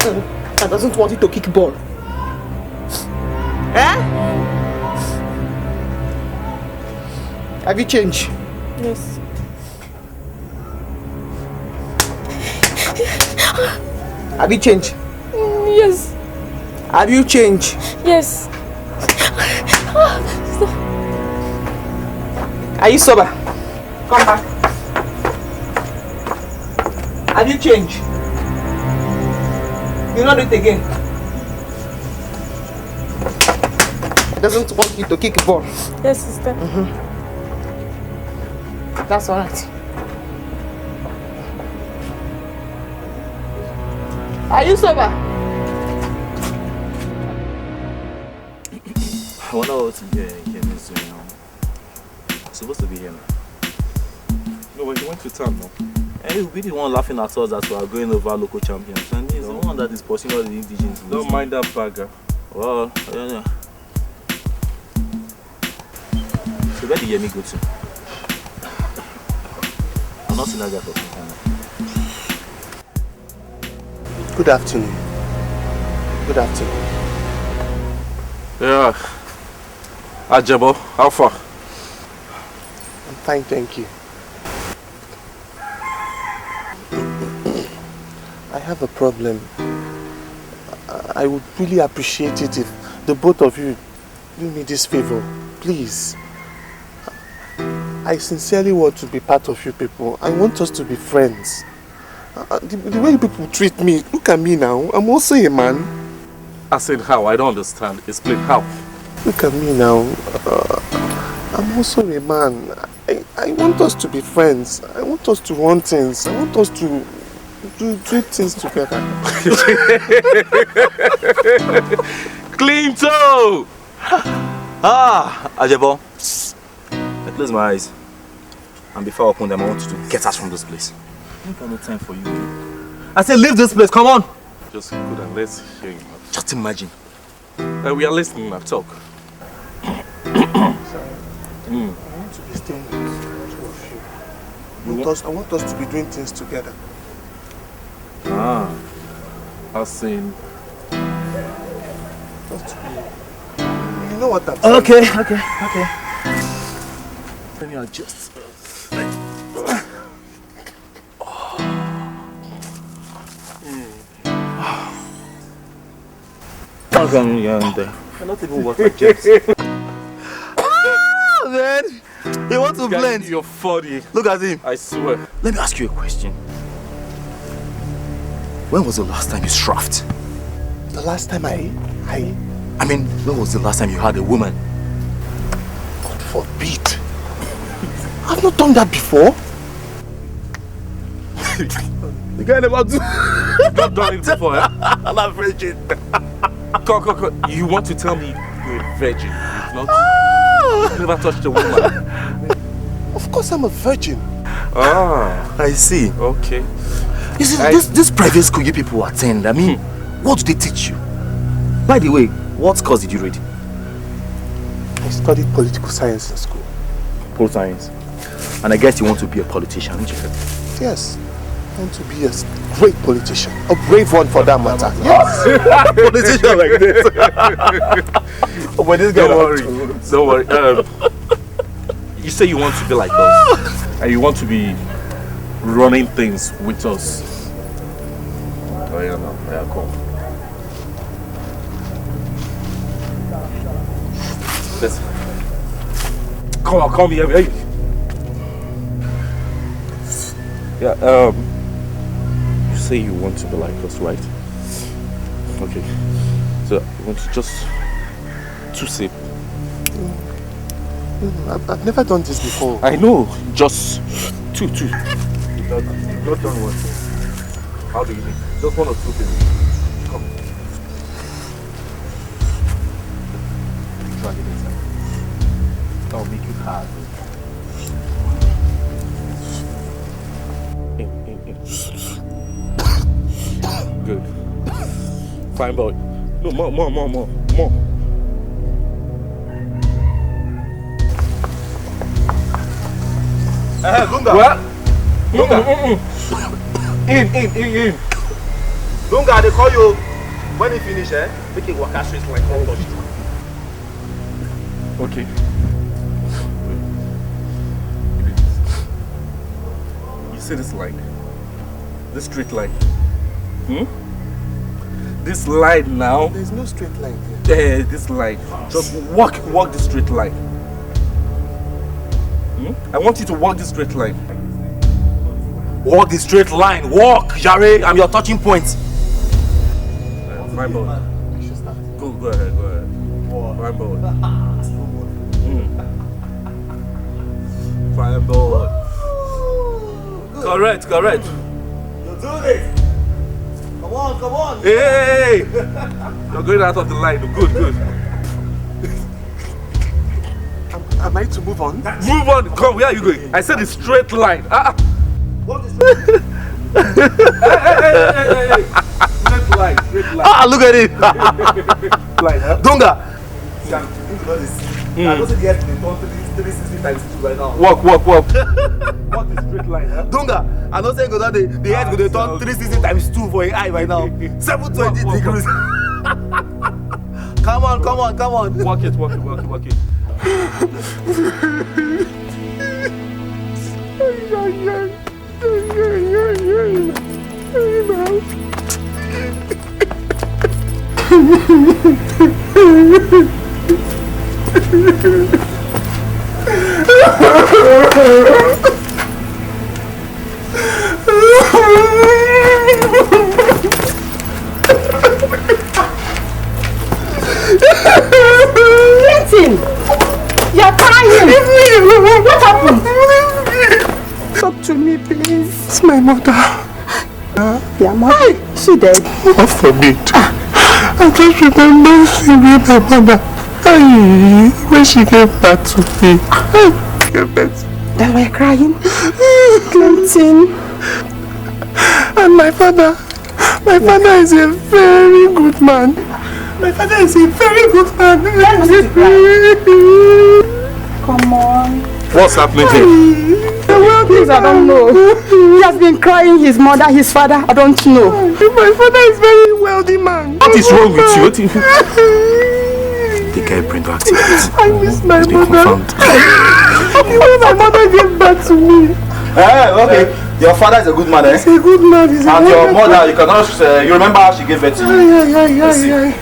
I doesn't want you to kick ball. Eh? Have you changed? Yes. Have you changed? Yes. Have you changed? Yes. Are you sober? Come back. Have you changed? You not do it again. He doesn't want you to kick a ball. Yes, sister. That's alright. Are you sober? I wonder what Ken is doing now. I'm supposed to be here now. No, but he went to town now. And he'll be the one laughing at us that we are going over local champions. And he's the one that is pushing all the indigenous. Don't mind that bagger. Well, yeah. So where did Yemi go to? I'm not seeing that guy for some time. Good afternoon. Good afternoon. Yeah. Ajabo, how far? I'm fine, thank you. I have a problem. I would really appreciate it if the both of you do me this favor, please. I sincerely want to be part of you people. I want us to be friends. The way you people treat me, look at me now. I'm also a man. I said how? I don't understand. Explain how. Look at me now. I'm also a man. I want us to be friends. I want us to run things. I want us to do things together. Clinto! Ajabo. I close my eyes. And before I open them, I want you to get us from this place. I don't have no time for you. I said leave this place, come on! Just good and let's hear him out. Just imagine. We are listening now, talk. Sorry. I want to be staying with the two of you. I want us to be doing things together. I seen. You know what I'm saying? Okay. Let me adjust. You're not even worth my chest. Man, He wants to blend. You're funny. Look at him. I swear. Let me ask you a question. When was the last time you struffed? The last time I mean, when was the last time you had a woman? God forbid. I've not done that before. The guy never do. You've not done it before, eh? I'm not virgin. Come. You want to tell me you're a virgin? You've never touched a woman? Of course I'm a virgin. Ah, I see. Okay. You see, this private school you people attend, I mean, what do they teach you? By the way, what course did you read? I studied political science in school. Political science. And I guess you want to be a politician, don't you? Yes. I want to be a great politician. A brave one for that matter. Yes. Politician like this. Oh, but this guy don't worry. You say you want to be like us. And you want to be running things with us. Oh yeah, no. Yeah, cool. Listen. Come here. Hey. Yeah, you say you want to be like us, right? Okay. So, you want to just to sip? I've never done this before. I know, just two. You've not done one. How do you think? Just one or two things. Come. Try it inside. That'll make it hard. Good. Fine boy. No, more. Lunga. What? Lunga. In. Lunga, they call you when you finish, make it work straight like one touch. Okay. You see this line? This straight line? This line now? There's no straight line here. This line. Just walk this straight line. I want you to walk this straight line. Walk the straight line. Walk, Jare. I'm your touching point. Fine boy. Go ahead. Fine boy. Fine boy. Correct. You do this. Come on. Hey! You're going out of the line. Good. Am I to move on? Move on. Come, where are you going? I said a straight line. What is straight? Hey. Straight line. Look at it. Line, huh? Dunga. I don't see the head in 360 times 2 right now. Walk. What is straight line, huh? Dunga, I don't say the head go dey turn 360 times 2 for your eye right now. 720 degrees. Come on. Walk it. Listen! You're crying! What happened? Talk to me, please. It's my mother. Your mother? She dead? God forbid. I just remember seeing my mother. When she gave back to me. Then we're crying. Clinton. And my father is a very good man. Come on. What's happening here? Well, things I don't know. He has been crying, his mother, his father, I don't know. My father is very wealthy man. What is wrong with you? Dikeh, bring back to it. I miss my mother. Confirmed. When my mother gave back to me. Okay. Your father is a good man, He's a good man. And your mother, you cannot. You remember how she gave birth to you?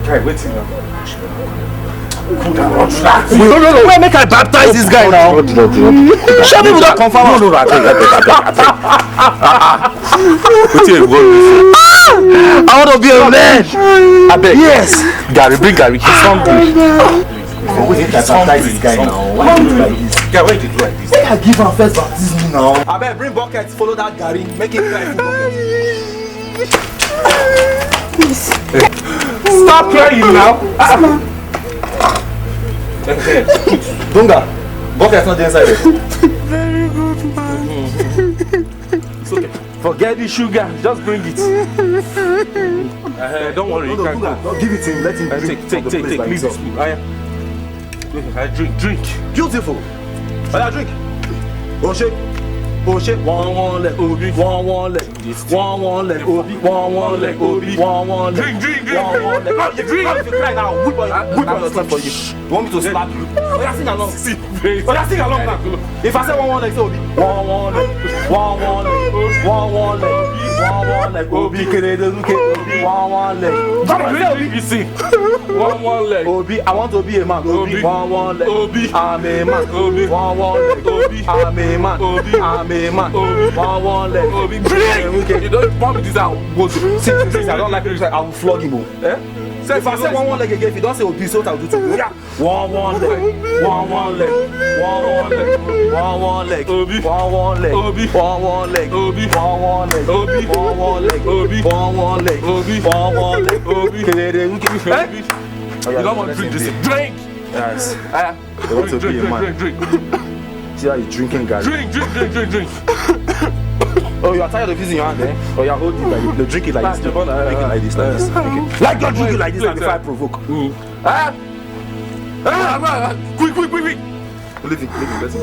Right, wait till now. No, make I baptize this guy now. Show me without confirm. No, I want to be a man. I bet. Yes. Gary, bring Gary. He's hungry. Wait till I baptize this guy now. Why do you do like this? Guy, why did you do like this? Make I give him first baptism now. I bet, bring bucket, follow that Gary. Make it cry. Stop crying now. Dunga, bucket's not inside it. Very good, man. It's okay. Forget the sugar, just bring it. Don't worry, you can't go. Give it to him, let him take. Leave this food. Drink. Beautiful. Drink. Oh shit. One leg, Obi. One leg. One leg, Obi. One leg, Obi. One leg. Drink. If you cry now, whip on yourself for you. You want me to slap you? Oh, yeah, sing along. Sing along now. If I say one leg, say Obi. One leg. One leg, Obi. One leg. Come on, you sing. One leg. Obi, I want to be a man. Obi. One leg. Obi. I'm a man. Obi. One leg. Obi. I'm a man. Obi. I'm a man. One leg. Obi. You don't want me this out. Go to. Since I don't like it, I will flog him. Eh? So if I say one leg again, if you don't say Obi, so what I'll do to you? Yeah. One leg. One leg. Obi. One leg. Obi. One leg. Obi. One leg. Obi. One leg. Obi. One leg. Obi. One leg. Obi. You don't want to drink this. Drink. Yes. They want to be a man. Drink. See how you're drinking, guys. Drink. Oh, you are tired of using your hand, eh? Oh, you're holding like this. Drink it like this. Drink it like this. Okay. Like don't drink it like this before I provoke. Quick. Leave it. Let's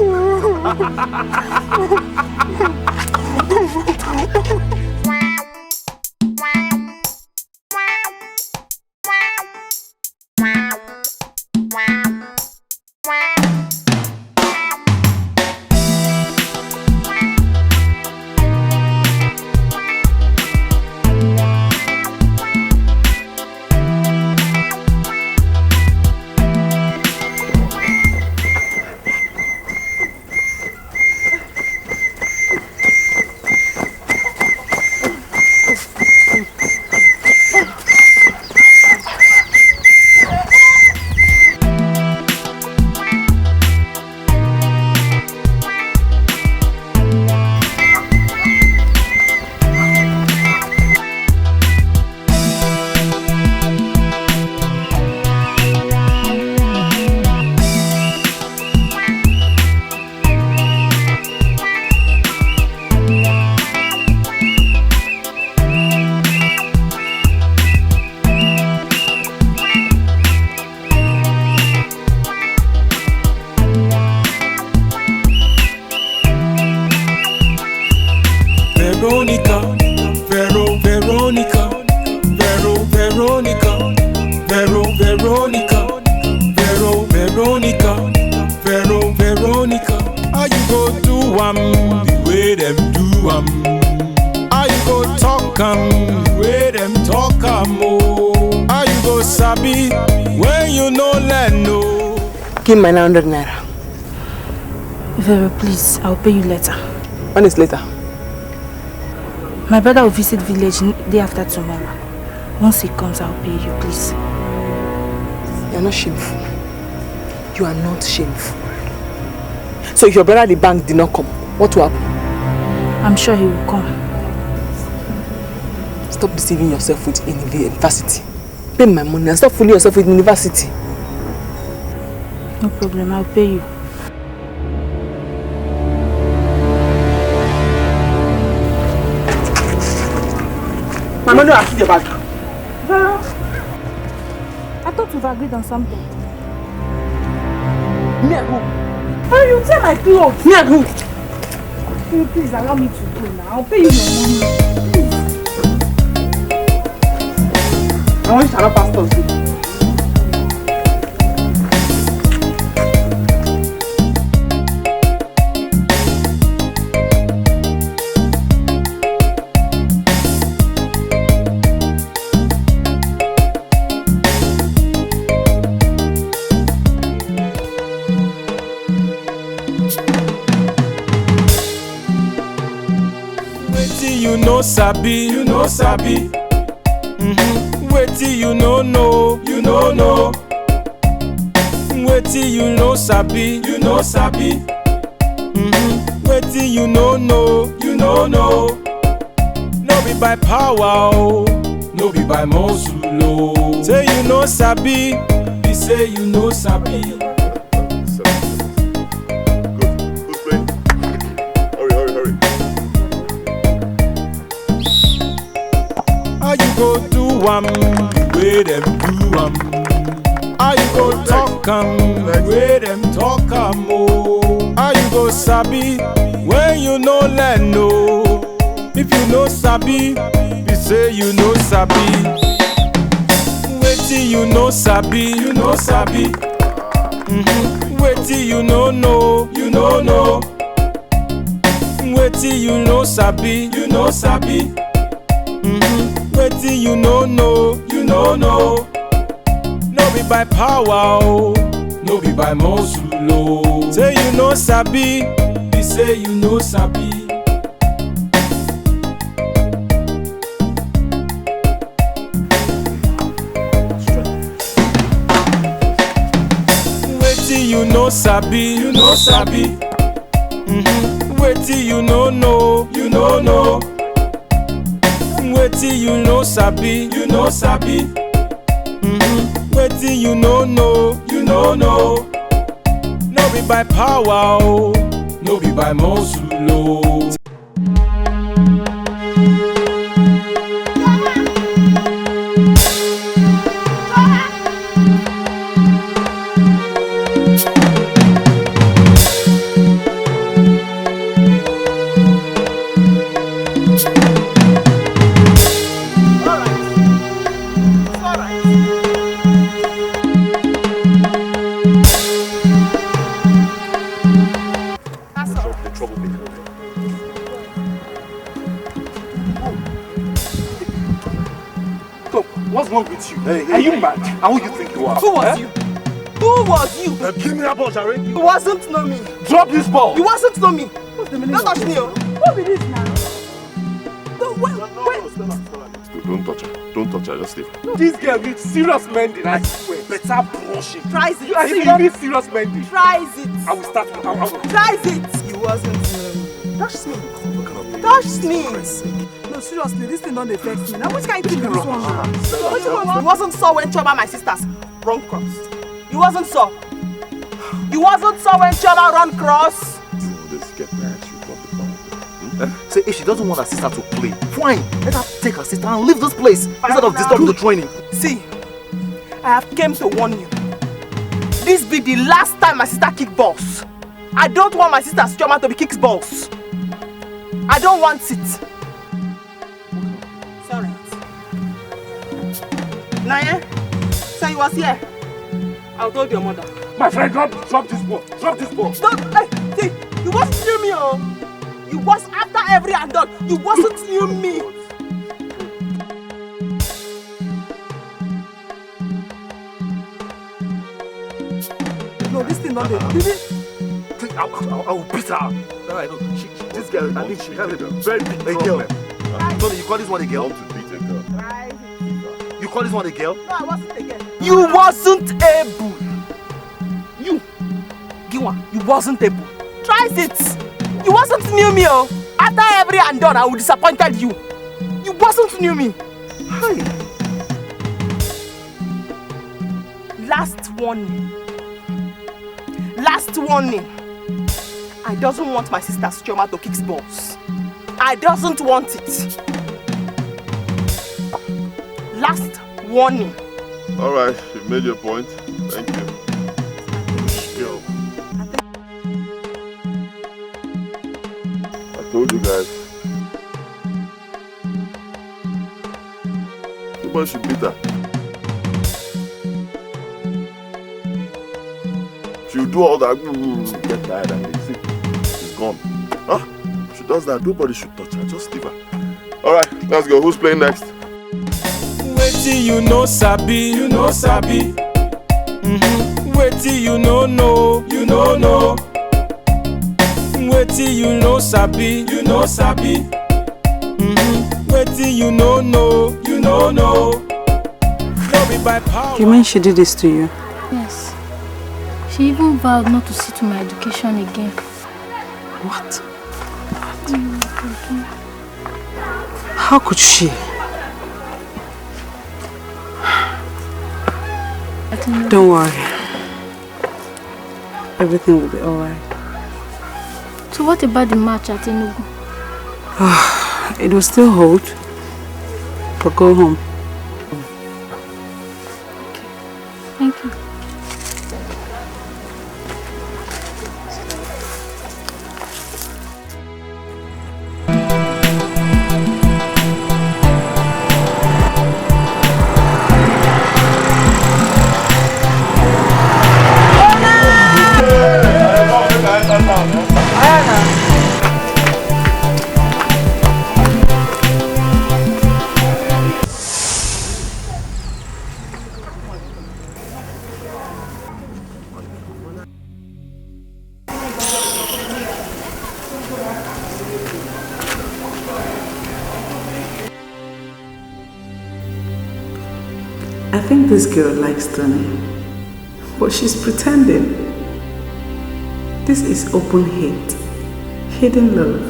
Veronica. How you go do the way them do How you go talk the way them talk oh. How you go sabi when you no let no. Give me 900 naira. Vero, please, I'll pay you later. When is later? My brother will visit village day after tomorrow. Once he comes, I'll pay you, please. You're not shameful. You are not shameful. So if your brother at the bank did not come, what will happen? I'm sure he will come. Stop deceiving yourself with university. Pay my money and stop fooling yourself with university. No problem, I'll pay you. Mama, no, I keep your bag. Vero, I thought we've agreed on something. Me and who? Oh, you tear my clothes. Me and who? Please allow me to go now. I'll pay you your money. Please. I want you to have pastors. Wetin you no sabi, you no sabi. Wetin you no know, you no know. Wetin you no sabi, you no sabi. Wetin you no know, you no know. No be by power, oh. No be by muscle, oh. Say you no sabi, be say you no sabi. How you go do the way them do How you go talk the way them talk oh. How you go sabi when you no learn no. If you no sabi, be say you no sabi. Wetin you no sabi, you no sabi. Wetin you no know, you no know. Wetin you no sabi, you no sabi. Wetin you no know, you no know. No be by power, oh. No be by muscle, oh. Say you no sabi, be say you no sabi. Wetin you no sabi, you no sabi. Wetin you no know, you no know. Wetin you no sabi, you no sabi. Wetin you no know, you no know. No be by power, oh. No be by muscle, oh. What's wrong with you? Are you mad? And who you think you are? Who was you? Who was you? Give me that ball, Jerry. You wasn't know me. Drop this ball. You wasn't know me. Don't touch me, oh. What be this now? No, wait. Don't touch her. Don't touch her. Just leave her. This girl needs serious mending. I swear. Better brushing. Try it. You need serious mending. Try it. I will start. Try it. You wasn't know me. Touch me. Touch me. No, seriously, this thing don't affect me. Now which kind of thing is this one? You wasn't saw when Choba my sisters run cross. You wasn't saw. You wasn't saw when Choba run cross. Let's get married. You drop the phone. Say if she doesn't want her sister to play, fine. Let her take her sister and leave this place instead of disturbing the training. See, I have came to warn you. This be the last time my sister kick balls. I don't want my sister's Choma to be kicked balls. I don't want it. Sorry. Naya, say you was here. I told your mother. My friend, drop this ball. Drop this ball. Don't, hey, see, you wasn't near me, oh. You was after every adult. You wasn't near me. No, this thing not there. I will beat her. No, I don't. This girl, I think she has a very big problem. So you call this one a girl? To beat a girl. You call this one a girl? No, I wasn't a girl. You wasn't able. You, Giwa, you wasn't able. Try it. You wasn't near me, oh. After every and done, I would disappointed you. You wasn't near me. Hey. Last warning. Last warning. I doesn't want my sister's Choma to kick balls. I doesn't want it. Last warning. Alright, you made your point. Thank you. Yo. I told you guys. Nobody should beat her. She'll do all that, get tired and leave. See, she's gone. Huh? She does that, nobody should touch her. Just leave her. Alright, let's go. Who's playing next? Wetin you no sabi, you no sabi. Wetin you no know, you no know. Wetin you no sabi, you no sabi. Waiting, you know, no. No be by power. You mean she did this to you? Yes. She even vowed not to see to my education again. What? How could she? Don't worry. Everything will be alright. So what about the match at Enugu? It will still hold. But go home. Thank you. I think this girl likes Tony, but she's pretending. This is open hate, hidden love.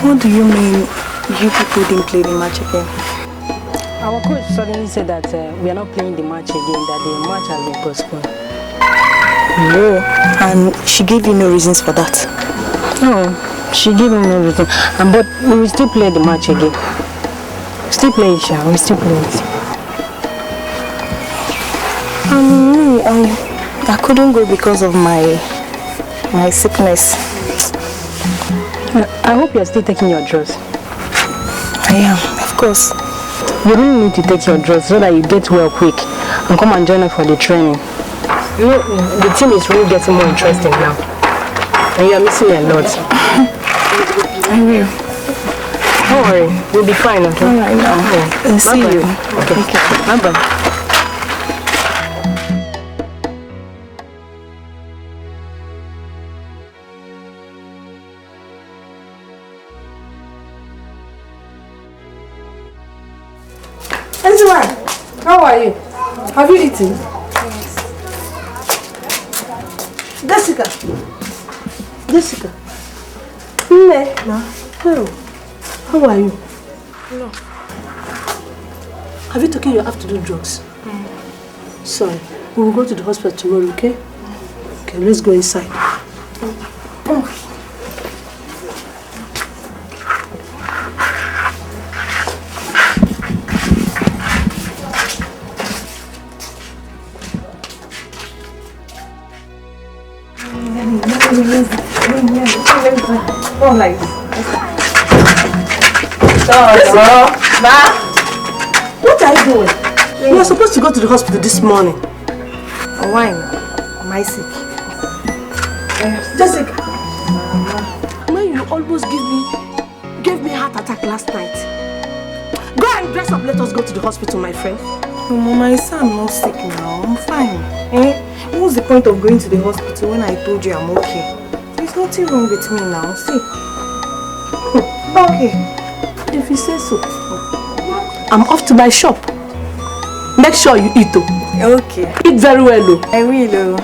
What do you mean you people didn't play the match again? Our coach suddenly said that we are not playing the match again, that the match has been postponed. No, and she gave you no reasons for that. No, she gave me no reason. But we will still play the match again. Still play it, Sha. We still play it. I couldn't go because of my sickness. I hope you are still taking your drugs. I am, of course. You really need to take your drugs so that you get well quick and come and join us for the training. You know, the team is really getting more interesting now. And you are missing a lot. I will. Don't worry, we'll be fine, okay? Alright, now. Okay. See you. Okay. Bye-bye. How are you? Have you eaten? Yes. Jessica. No. Hello. How are you? No. Have you taken your afternoon drugs? Sorry. We will go to the hospital tomorrow, okay? Okay, let's go inside. Oh, like what are you doing? You were supposed to go to the hospital this morning. Why? Am I sick? Jessica, when you almost gave me a heart attack last night. Go and dress up. Let us go to the hospital, my friend. No, Mama, I say I'm not sick now. I'm fine. What's the point of going to the hospital when I told you I'm okay? There's nothing wrong with me now. See. Okay. If you say so. I'm off to my shop. Make sure you eat, though. Okay. Eat very well, though. I will.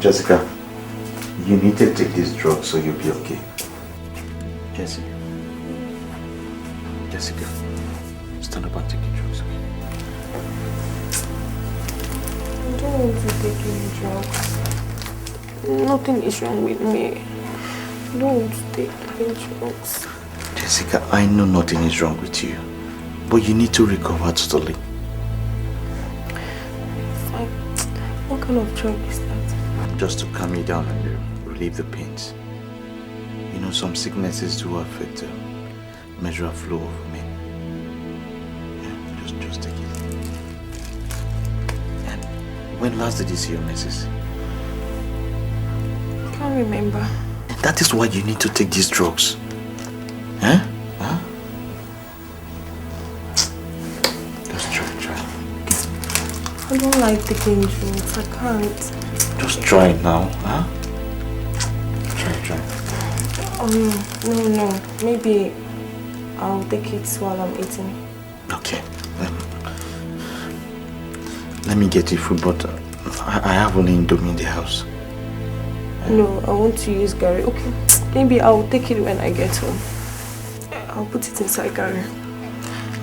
Jessica, you need to take this drug so you'll be okay. Jessica, stand up and take your drugs, okay? I don't want to take any drugs. Nothing is wrong with me. I don't want to take any drugs. Jessica, I know nothing is wrong with you, but you need to recover totally. What kind of drug is that? Just to calm you down and relieve relieve the pains. You know, some sicknesses do affect the measure of flow of men. Yeah, just take it. And when last did you see your missus? Can't remember. That is why you need to take these drugs. Huh? Huh? Just try. I don't like taking drugs. I can't. Just try it now, huh? Try. No. Maybe I'll take it while I'm eating. Okay. Let me get you food, but I have only Indomie in the house. No, I want to use Gary. Okay, maybe I'll take it when I get home. I'll put it inside Gary.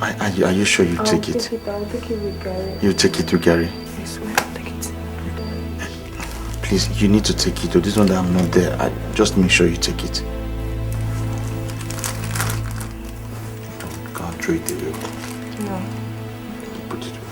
Are you sure you take it? I'll take it with Gary. You take it with Gary? I swear I'll take it. Please, you need to take it. This one that I'm not there. Just make sure you take it. Can't throw it away. No. Put it away.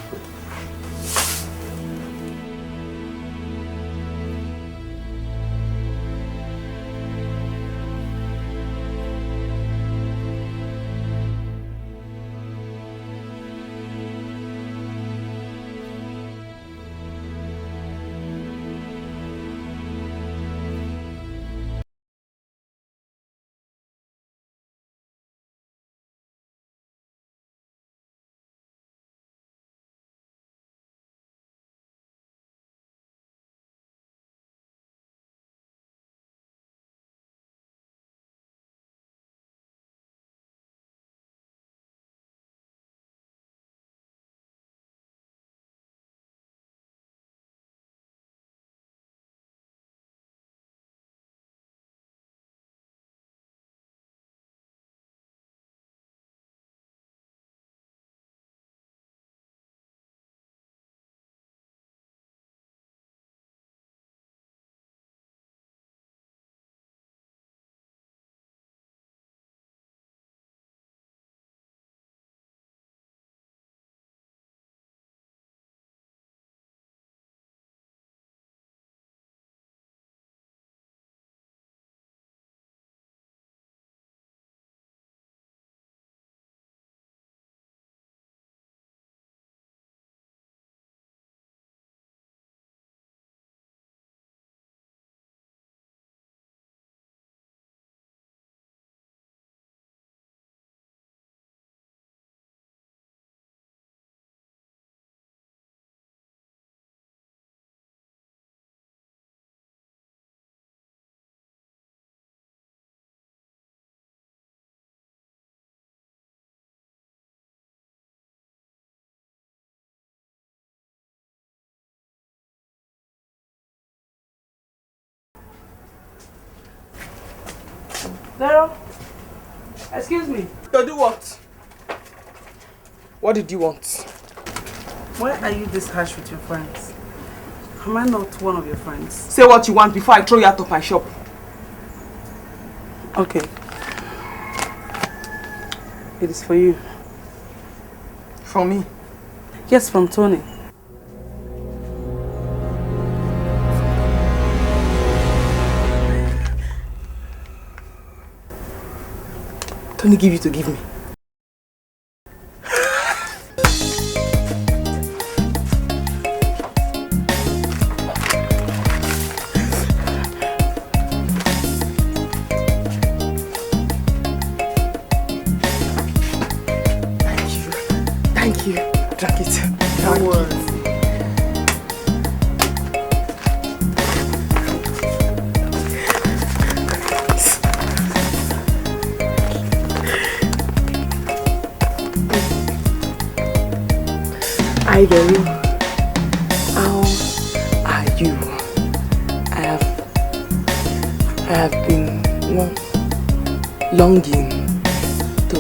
Nero, excuse me. To do what? What did you want? Why are you this harsh with your friends? Am I not one of your friends? Say what you want before I throw you out of my shop. Okay. It is for you. From me? Yes, from Tony. Tony give you to give me. Thank you. Drink it. Don't worry. Hi, Gary. How are you? I have been longing to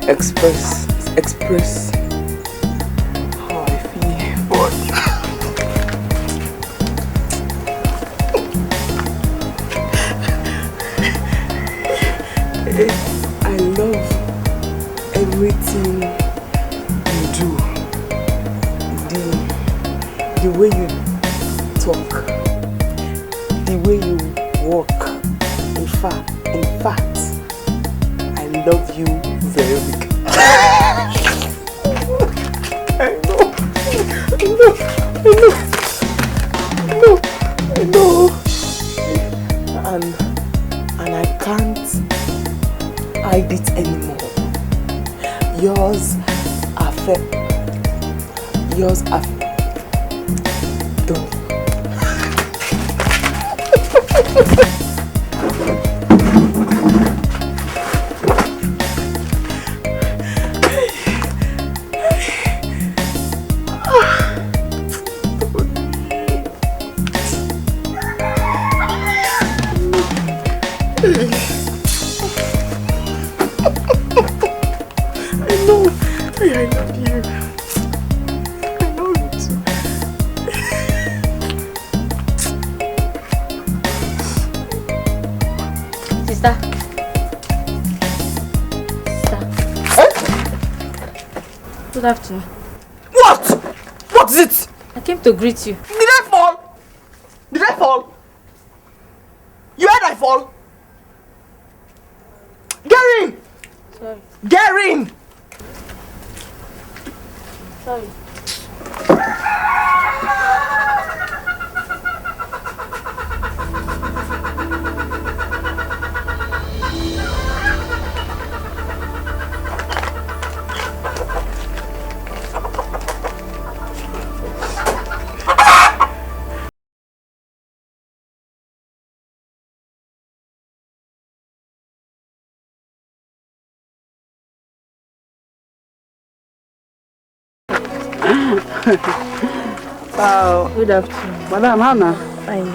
express how I feel, but I love everything you do, the way you talk, the way you walk. In fact, I love you very much. I know. And I can't hide it anymore. Yours are done. Good afternoon. What? What is it? I came to greet you. Did I fall? Did I fall? You heard I fall? Get in! Sorry. Get in! Sorry. Good afternoon. Madam Hannah. Fine.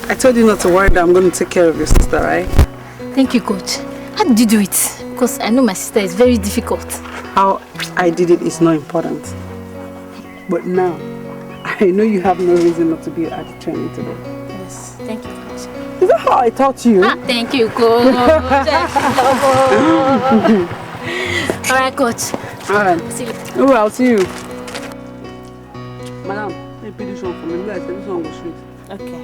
I told you not to worry that I'm going to take care of your sister, right? Thank you, Coach. How did you do it? Because I know my sister is very difficult. How I did it is not important. But now, I know you have no reason not to be at the training today. Yes, thank you, Coach. Is that how I taught you? Thank you, Coach. Alright, Coach. Alright. See you. Oh, I'll see you. Madam, let me put this one for me. Let's take this one with sweet. Okay.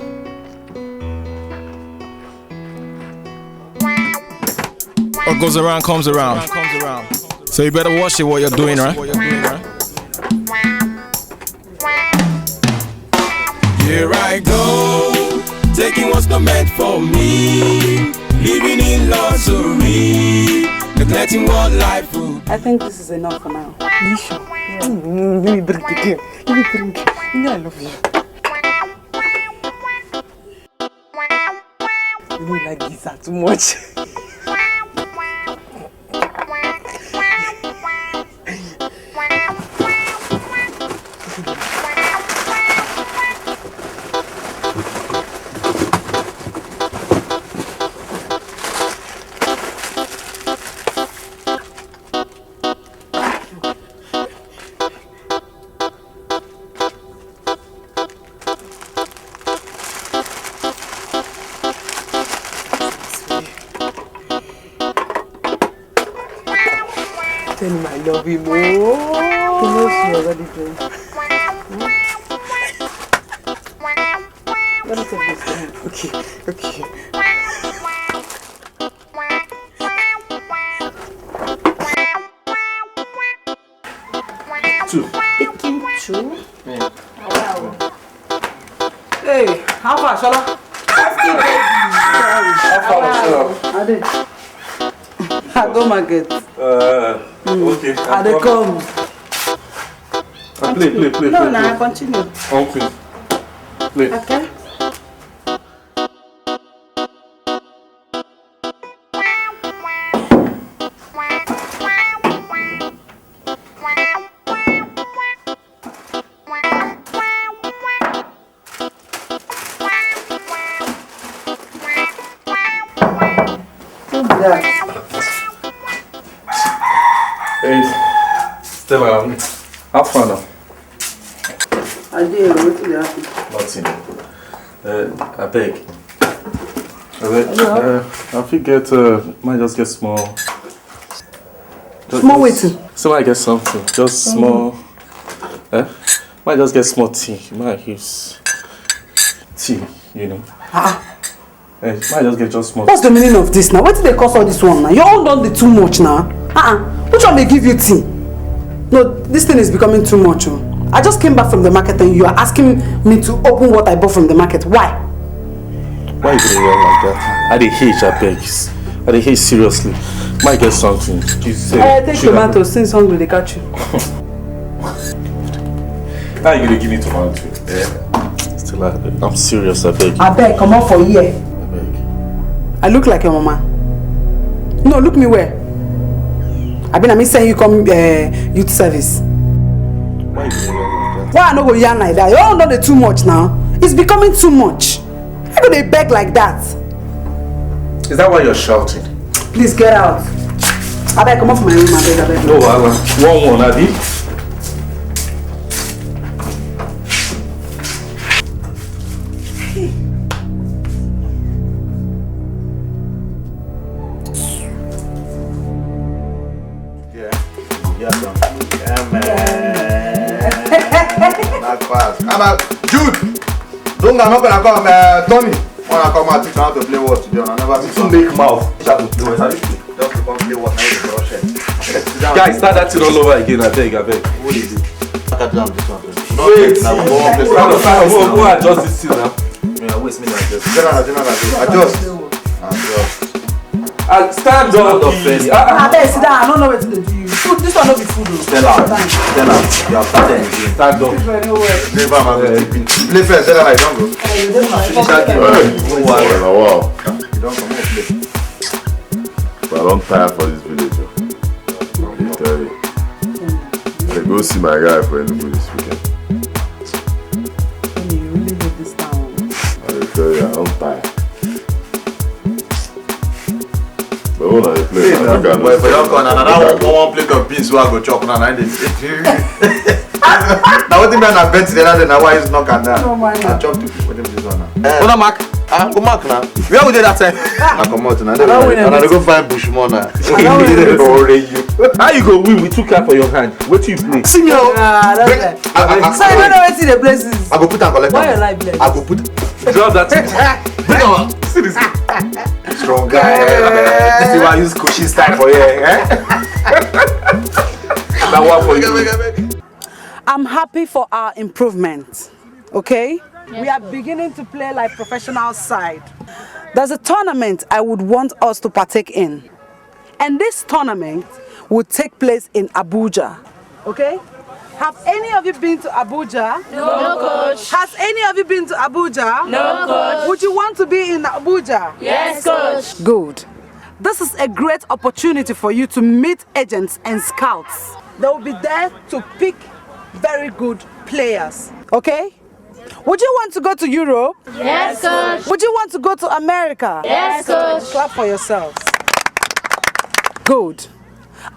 What goes around comes around. So you better watch it what you're doing, right? Here I go, taking what's not meant for me, living in luxury, neglecting what life would. I think this is enough for now. You sure? Yeah. Let me bring the girl. Let me bring it. You know I love you. You know you like Giza too much. Tell him I love him more. He knows you already do. Let me take this down. Okay. Two. Taking two? Yeah. Wow. Hey, how far, Shola? How did? I go market. Okay. I dey come. Play. No, I continue. Okay. Play. Okay. Hey, Stella, how far now? I did. What did happen? Nothing. I beg. I think might just get small. Small waiting. So I get something. Just small. Might Might just get small tea. Might use tea, you know. Might just get just small. What's the meaning of this now? What did they cost all this one now? You all done the too much now. Which one may give you tea? No, this thing is becoming too much. Oh. I just came back from the market and you are asking me to open what I bought from the market. Why? Why you doing like that? I dey hate, I beg. I dey hate seriously. Might get something. Take tomatoes since hungry they catch you. How you gonna give me tomato? Yeah. Still, I'm serious, I beg. I beg, come on for here. I look like your mama. No, look me where. I mean saying you come youth service. Why you doing like that? Why I no go yarn like that? You all know too much now. It's becoming too much. How could they beg like that? Is that why you're shouting? Please get out. I beg, come off my room, I beg. No, Alan. One, Adi. Jude! Don't I'm not gonna come, Tommy. When I come out, teach you how to play what today. I never see to make mouth. Just to come play what now you brush it. Guys, start that thing all over again, I beg. What is it? I can do this one. Wait, go adjust this thing now. Yeah, waste me like this. Adjust. Stand up, I beg, sit down. I don't know what to do. Food, this one not be food. Stand up. You have started again. Stand up. Play first, tell her I don't go. Wow. You don't come here, play. But I don't tire for this village. I tell you. I go see my guy for Enugu this weekend. You really hate this town. I tell you, I don't tire. But when I play, I can't. But you don't another one plate of beans so I go chop now. Now what do you mean I bet the other day now why is not can that? No man. I chop to what this one now. Hold on, Mark. Go Mark now. Where we did that time? I come out now. And I go find Bushman now. How you go win with 2 cards for your hand? What do you play? See me So you don't know where to the places. I go put and collect. Why your life blessed? I go put. Drop that. Bring on. See this. Strong guy. This is why I use coaching style for here. That one for you. I'm happy for our improvement. Okay? We are beginning to play like professional side. There's a tournament I would want us to partake in. And this tournament will take place in Abuja. Okay? Have any of you been to Abuja? No, coach. Has any of you been to Abuja? No, coach. Would you want to be in Abuja? Yes, coach. Good. This is a great opportunity for you to meet agents and scouts. They will be there to pick very good players. Okay? Would you want to go to Europe? Yes, coach. Would you want to go to America? Yes, coach. Clap for yourselves. Good.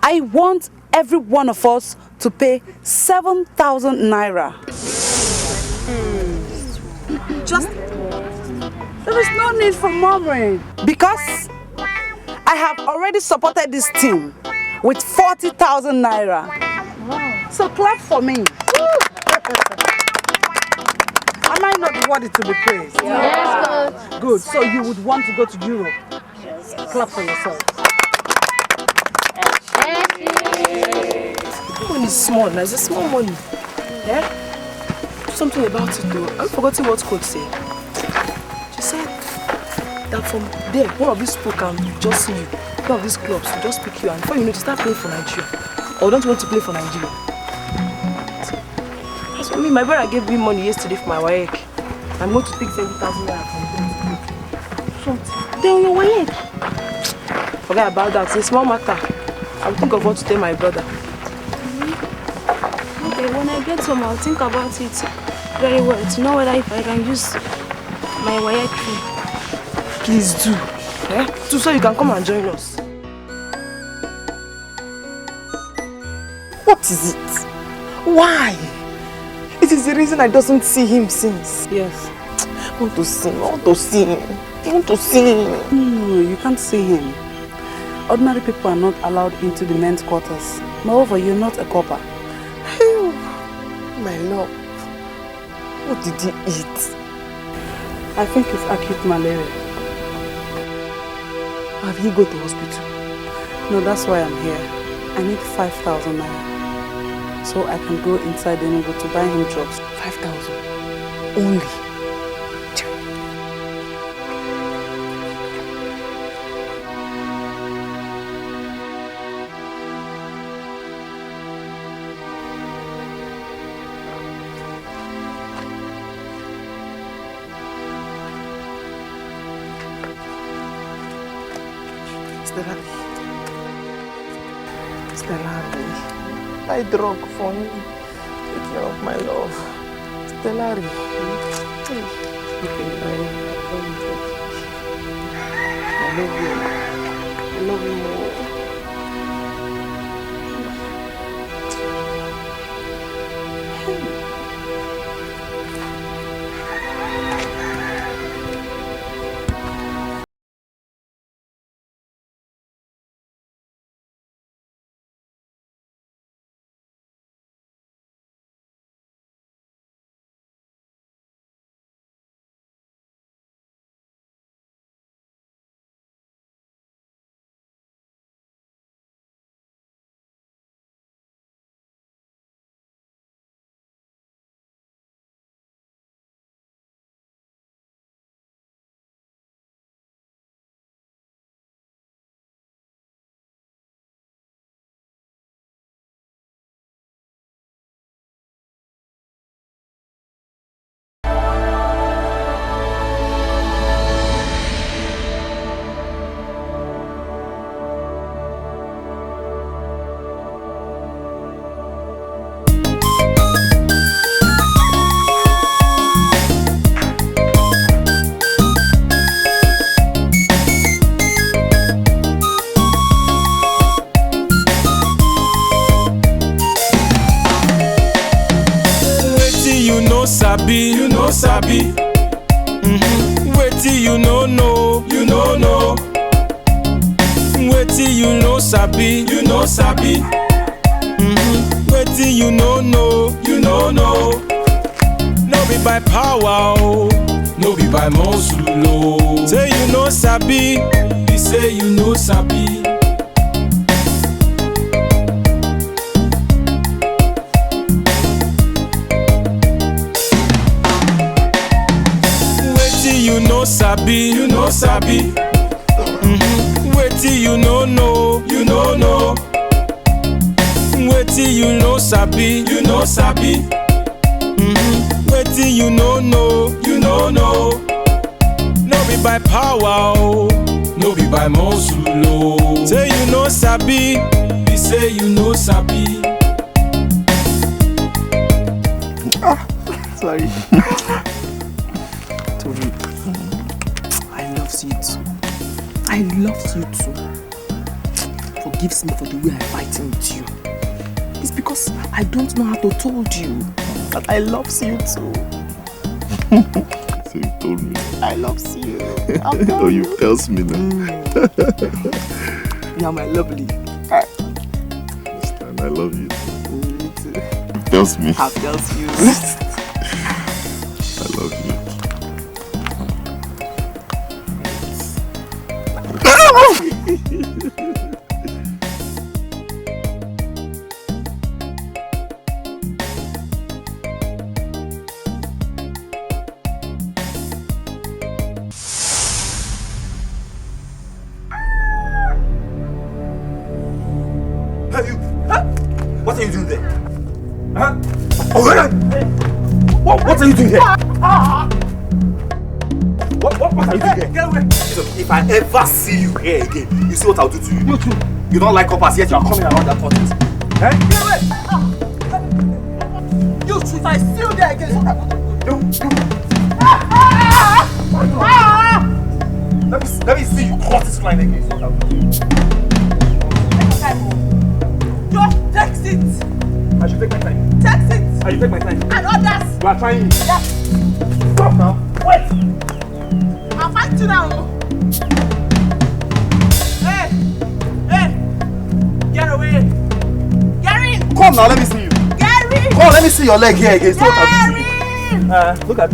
I want every one of us to pay 7,000 naira. Just, there is no need for murmuring because I have already supported this team with 40,000 naira. Wow. So clap for me. Am I not worthy to be praised? Yes, coach. Good. So you would want to go to Europe? Yes. Clap for yourself. Money is small, now it's a small money. Yeah? Do something about it though. I've forgotten what coach said. She said that from there, one of these people can just see you. One of these clubs will just pick you and before you know to start playing for Nigeria. Or don't you want to play for Nigeria? That's what I mean. My brother gave me money yesterday for my WAEC. I'm going to take 70,000 naira from them. Something. Then your WAEC. Forget about that. It's a small matter. I'll think of what to tell my brother. Okay, when I get home, I'll think about it very well to know whether if I can use my wire tree. Please do. Eh? So you can come and join us. What is it? Why? It is the reason I doesn't see him since. Yes. I want to see him. I want to see him. I want to see him. No, you can't see him. Ordinary people are not allowed into the men's quarters. Moreover, you're not a copper. My love. What did he eat? I think it's acute malaria. Have you go to hospital? No, that's why I'm here. I need 5,000 naira. So I can go inside the neighborhood to buy him drugs. 5,000? Only? Buy drug for me. Take care of my love. Stellari. Okay, I love you. I love you more. You know sabi. Wetin you know know. Wetin you know sabi. Wetin you know know. No be by power, oh. No be by muscle, oh. Say you know sabi. He say you know sabi. You know sabi. Wetin you know know. Wetin you know sabi. Wetin you know know. No be by power, oh. No be by muscle, oh. Say you know sabi. He say you know sabi. Sorry. I love you too. Forgive me for the way I fighting with you. It's because I don't know how to told you that I love you too. So you told me. I love you. Oh, you tells me now. You are my lovely. Understand, I love you. Me too. You tells me. I tells you. I love you. What are you doing there? Huh? Oh, what are you doing here? What are you doing here? Get away! If I ever see you here again, you see what I'll do to you. You too. You don't like uppers yet you are coming around that content. Eh? Get away! You too. If I see you there again, what I'll do. Let me see you cross this line again. What I'll do. Just text it. I should take my time. Text it. I should take my time. And others. You are trying. Yeah. Stop now. Wait. I'll fight you now. Hey. Get away. Gary. Come now, let me see you. Gary. Come, let me see your leg here again. See what I'm doing. Look at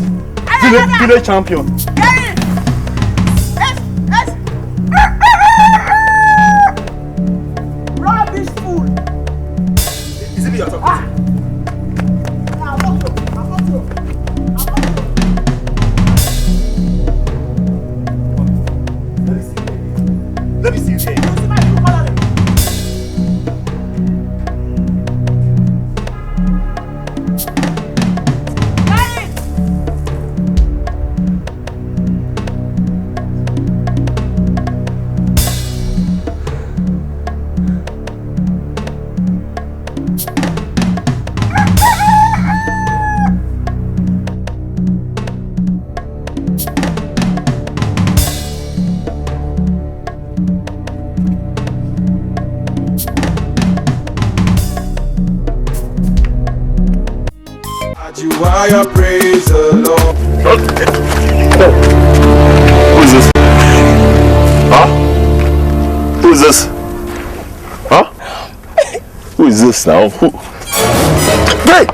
village champion. Rubbish fool. Is it me you're talking to? Let me see you here. I praise the Lord. Who is this? Huh? Who is this? Huh? Who is this now? Who? Hey!